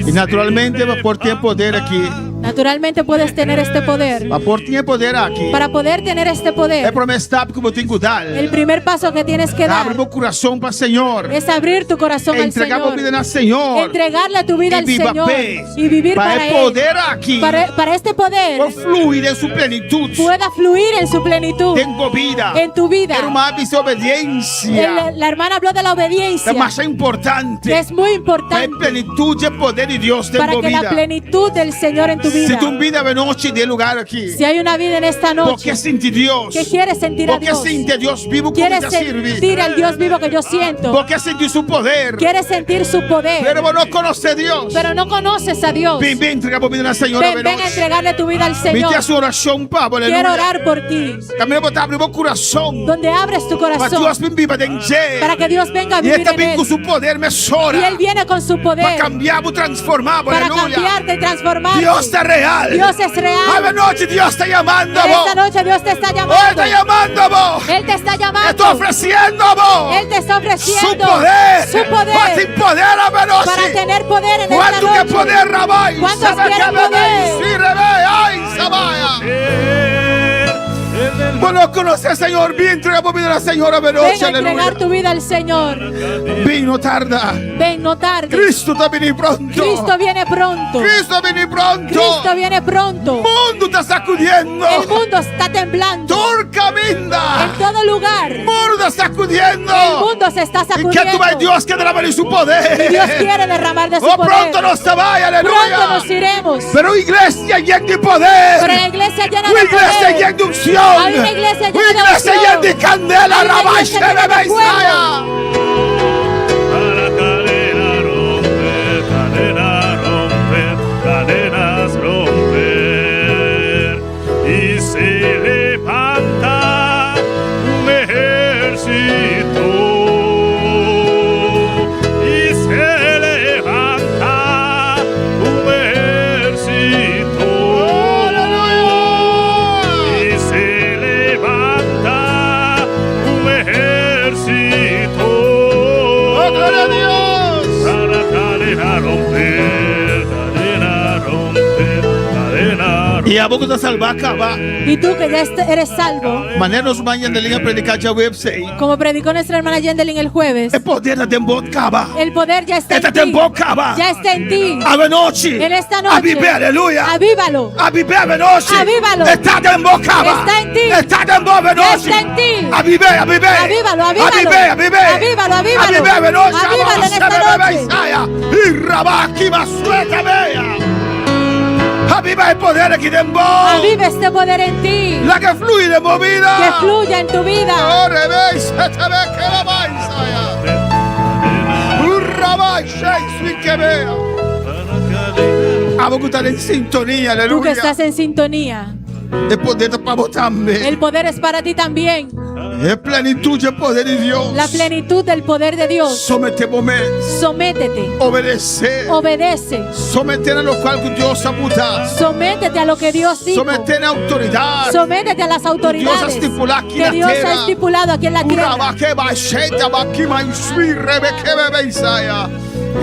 Y naturalmente va por ti poder aquí. Naturalmente puedes tener este poder. Va por ti poder aquí. Para poder tener este É poder, promessa que eu tenho que dar. el primer paso que tienes que dar Abre meu coração para o Senhor. es abrir tu corazón al Entregar minha vida Señor. ao Senhor. Entregarle tu vida E al viva Señor bem. y vivir Para para Él. poder aqui. Para este poder Por fluir em sua plenitude. pueda fluir en su plenitud Tenho vida. en tu vida. Quero uma obediência. La hermana habló de la obediencia, É mais importante. que es muy Para a importante plenitude e poder de Deus para tenho que la vida. plenitud del Señor en tu Se vida. tu vida de noite de lugar aqui. Si hay una vida en esta Porque noche sente Deus. que quiere sentir a Porque Dios, sente Deus vivo como quiere te sirve. sentir al Dios vivo que yo siento, Porque sente seu poder. quiere sentir su poder, Pero não conhece Deus. pero no conoces a Dios. Vem, vem, entrega a vida na Senhora Ven, de ven a noite. entregarle tu vida al Vem Señor. ter a sua oração, Pablo. Quiero orar por ti, Também botar abrir meu coração. donde abres tu Para corazón, Deus me viva dentro. para que Dios venga a E vivir Ele também en com él. seu poder me Y chora. Él viene con su Para poder cambiar, transformar. para Aleluia. cambiarte y transformarte. Deus é real. Dios es A real. noite Deus está chamando. Esta noche Dios te está Ele llamando. está chamando. Él te está Está llamando. oferecendo. Él te está Su ofreciendo poder. su Para poder te empoderar a para noite. tener poder en esta Quanto que noche. poder, Rabai? ¿Cuántos Sabe que quieren bebê, poder? se rebe, ai, sabaia. Bueno, conoce, Senhor, vem entregar a vida a Senhora de Ven noite. a entregar Aleluia. tu vida al Señor. Vem, não tarda. Ven, no tardes. Cristo está vindo pronto. Cristo viene pronto. Cristo viene pronto. Cristo viene pronto. El mundo está sacudiendo. El mundo está temblando. Turca vinda. En todo lugar. El mundo está sacudiendo. El mundo se está Y que sacudiendo. tu vai Dios que derramar en su poder. Y Dios quiere derramar de su Oh, poder. pronto nos se vaya, Pronto aleluya. nos iremos. Pero iglesia llena de poder. Pero la iglesia llena Una de iglesia poder. llena de unción. Hay una iglesia llena Una de iglesia unción. llena de candela. Hay una Rabay, iglesia llena de Shebebe, fuego. Isaiah. Para cadenas romper, cadenas romper, cadenas romper. Y se levanta un ejército. Y se levanta un ejército. Y se levanta un ejército. Oh, gloria a Dios. Para cadena romper, cadena romper, cadena romper. Y a vos que te salva acaba. Y tú que ya eres salvo, Maneros mañana de línea predicar ya website. como predicó nuestra hermana Yendelin el jueves, El poder de tembo acaba. el poder ya está Este en ti. tempo acaba. Ya está en ti. Ave noche. En esta noche. Avive, aleluya. Avívalo. Avive, ave noche. Avívalo. Está tempo acaba. Está en ti. Está tempo ave Ya noche. está en ti. Avive, avive. Avívalo, avívalo. Avive, avive. Avívalo, avívalo. Avive, ave noche. Avívalo en esta noche. Y rabaki basueta vea. Aviva el poder aquí tempo. Aviva este poder en ti. La que fluye de movida. Que fluya en tu vida. Ore veis, se te ve que la vais allá. Urrabai, Shakespeare que vea. Vamos a estar en sintonía, Tú que aleluya. estás en sintonía. El poder para vos también. El poder es para ti también. Es plenitud del poder de Dios. La plenitud del poder de Dios. Sometemos, Sométete. obedecer. Obedece. Someter a lo cual Dios ha mudado. Sométete a lo que Dios dijo. Someter a autoridad. Sométete a las autoridades Dios ha estipulado aquí en que la Dios tierra. ha estipulado aquí en la tierra. Urraba que va, sheta, va, que va, insui, rebe, que bebe, Isaiah.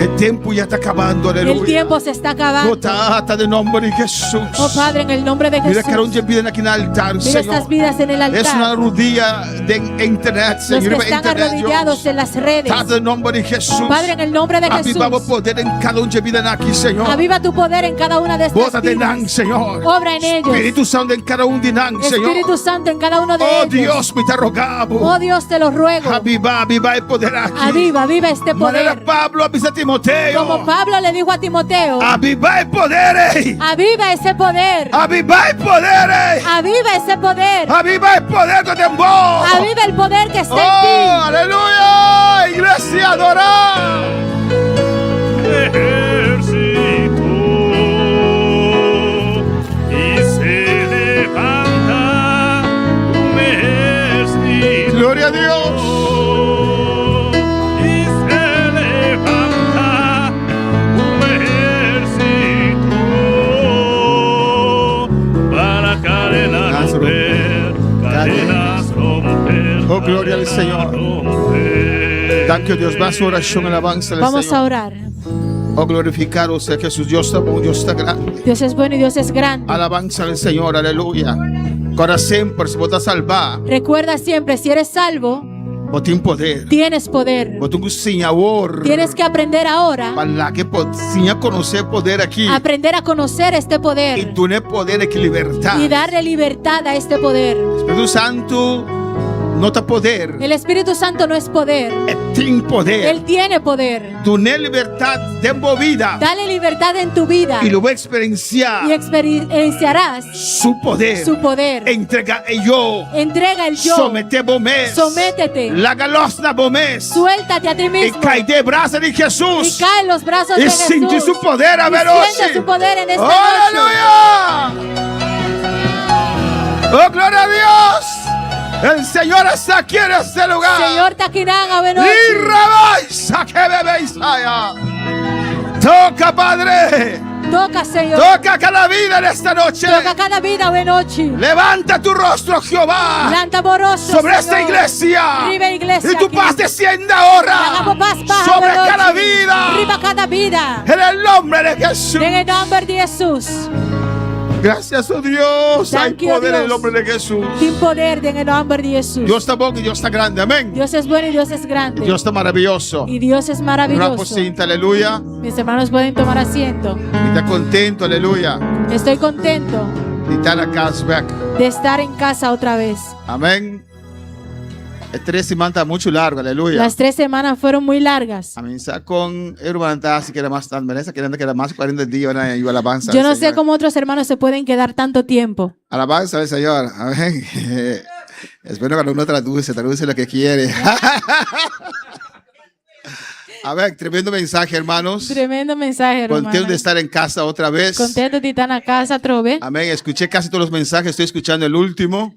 El tiempo ya está acabando, aleluya. El tiempo se está acabando. Gotata de nombre de Jesús. Oh Padre, en el nombre de Mira que Jesús. aún vienen aquí en el altar, Mira Señor. estas vidas en el Es una altar. rodilla de internet, Los Señor. que están arrodillados en las redes. En el nombre de Jesús. Padre, en el nombre de Jesús. Avivamos poder en cada un que viven aquí, Señor. Aviva tu poder en cada una de estas Bótate en vidas. Señor. Obra en ellos. Espíritu Santo en cada un de Señor. Espíritu Santo en cada uno de Oh ellos. Dios, me te rogamos. Oh Dios, te lo ruego. Aviva, aviva el poder aquí. Aviva, aviva este Manera poder. Pablo avisa a Timoteo. Como Pablo le dijo a Timoteo. Aviva el poder. Aviva ese poder. Aviva el poder. Aviva ese poder. Aviva el poder que te envó. Aviva el poder que está Oh, en ti. aleluya. Iglesia, adorar. Ejército y se levanta un ejército. Gloria a Dios. Y se levanta un ejército para cadenas romper, cadenas romper. Oh, gloria al Señor. Thank you, Dios. Va a su oración, alabanza al Vamos a Señor. orar. Oh, glorificado sea Jesús. Dios está bueno, Dios está grande. Dios es bueno y Dios es grande. Alabanza al Señor, aleluya. Ahora siempre se vota salvar. Recuerda siempre, si eres salvo, Vos tienes poder. tienes poder. Vos tienes un señor. Tienes que aprender ahora Para que sin conocer poder aquí. a aprender a conocer este Y poder tú tienes poder de libertad. y darle libertad a este poder. Espíritu Santo no te poder. El Espíritu Santo no es poder. Tiene poder. Él tiene poder. Tú tienes libertad de vida. Dale libertad en tu vida Y lo voy a experienciar. y experienciarás Su poder. su poder. Entrega yo. Entrega el yo. Somete bomés. Sométete. La galosna bomés. Suéltate a ti Y mismo. cae de brazos de Y Jesús. cae en los brazos Y de siente Jesús. su poder a Y ver siente su poder en esta noche. ¡Aleluya! ¡Oh, gloria a Dios! El Señor está aquí en este lugar. Señor Taquirán, ave Y noche. rabáis a que bebéis allá. Toca, Padre. Toca, Señor. Toca cada vida en esta noche. Toca cada vida, ave noche. Levanta tu rostro, Jehová, Planta amoroso, sobre Señor. esta iglesia. Riba iglesia Y tu aquí. paz descienda ahora Hagamos paz, paz, sobre ave noche. cada vida. Riba cada vida. En el nombre de Jesús. En el nombre de Jesús. Gracias a Dios. Hay Thank you, poder en el Dios. nombre de Jesús. Sin poder en el nombre de Jesús. Dios está bueno y Dios está grande. Amén. Dios es bueno y Dios es grande. Dios está maravilloso. Y Dios es Una maravilloso. posita, aleluya. Mis hermanos pueden tomar asiento. Y está contento, aleluya. Estoy contento Y está en la casa back. de estar en casa otra vez. Amén. El 3 semanas está mucho largo, aleluya. Las 3 semanas fueron muy largas. Amén. Está con hermandad, si quiere más, merece que era más 40 días, y alabanza. Yo al no sé Señor. cómo otros hermanos se pueden quedar tanto tiempo. Alabanza al Señor. Amén. Es bueno cuando uno traduce lo que quiere. A ver, tremendo mensaje, hermanos. Tremendo mensaje, hermano. Contento de estar en casa otra vez. Contento de estar en casa, trove. Amén. Escuché casi todos los mensajes. Estoy escuchando el último.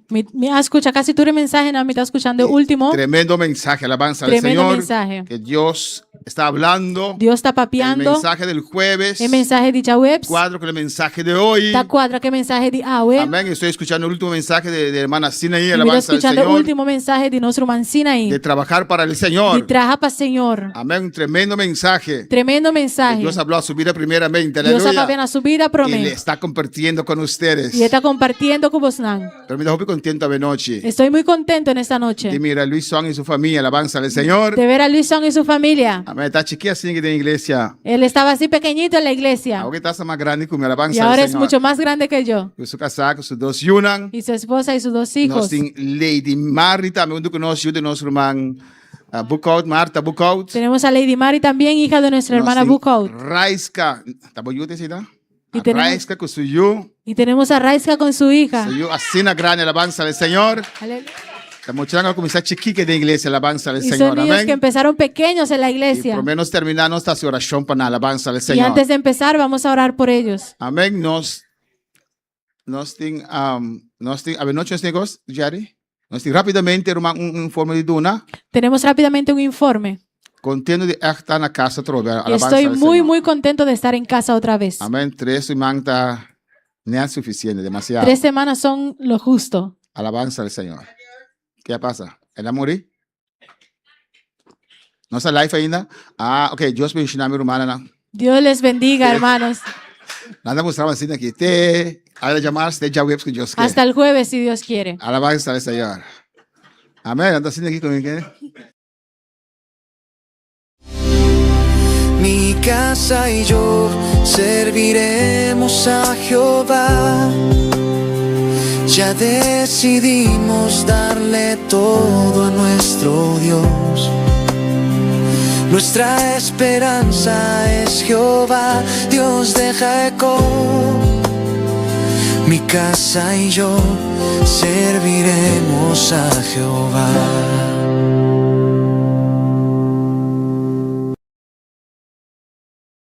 Escucha casi todo el mensaje, no me está escuchando el último. Tremendo mensaje. Alabanza al Tremendo Señor. mensaje. Que Dios está hablando. Dios está El papeando. mensaje del jueves El mensaje de jueves. cuadro con el mensaje de hoy. Está cuadra que el mensaje de hoy. Amén. Estoy escuchando el último mensaje de hermana Sinaí, Mira alabanza al escuchando el Señor. último mensaje de nuestro mancina ahí. De trabajar para el De Señor. trabajar para el Señor. Amén. Un tremendo mensaje. Tremendo mensaje. Dios habló a su vida primeramente. Dios está Aleluya. papeando a su vida, Y le promete. está compartiendo con ustedes. Y está compartiendo con vos. Pero me dejó muy contento de noche. Estoy muy contento en esta noche Y mira, Luis Son y su familia, alabanza al Señor. de ver a Luisón y su familia. Amén. Está chiquilla así en la iglesia. Él estaba así pequeñito en la iglesia. Ahora está más grande que mi alabanza Y al ahora es Señor. mucho más grande que yo. Con su casada, con sus dos yunan. Y su esposa y sus dos Nós hijos. tem Lady Mari também, que nós ajuda nosso irmão Bukout, Marta Bukout. Tenemos a Lady Mari también, hija de nuestra hermana Bukout. Raiska, tá bom esse tá? E tenemos- Raiska com suyo, Y tenemos a Raiska con su hija. suyo assim na grande alabanza al Señor. Aleluya. Estamos tirando a começar chiquique da igreja, alabanza al Y Señor. son niños que Amém. empezaron pequeños en la E iglesia. por menos terminar nossa oração para a alabanza al Y Señor. antes de empezar, vamos a orar por ellos. Amém. Nós tem a ver noite nós negócio, Jari. Nós tem rapidamente um informe de Duna. Tenemos rápidamente un informe. Contendo de estar na casa trove, Y alabanza estoy al muy, Señor. muy contento de estar en casa otra vez. Amém. 3 irmãos tá nem é suficiente, demasiado. 3 semanas son lo justo. Alabanza al Señor. ¿Qué pasa? ¿Ela morir? Nossa live ainda? Ah, ok. Deus me ensinar, minha irmã. Dios les bendiga, hermanos. Nada mostrava assim aqui. Ela chamar-se de Jawebs que Deus quer. Hasta el jueves, si Dios quiere. Alabanza al Señor. Amém. Anda assim aqui comigo. Mi casa y yo serviremos a Jehová. Ya decidimos darle todo a nuestro Dios. Nuestra esperanza es Jehová, Dios de Jacob. Mi casa y yo serviremos a Jehová.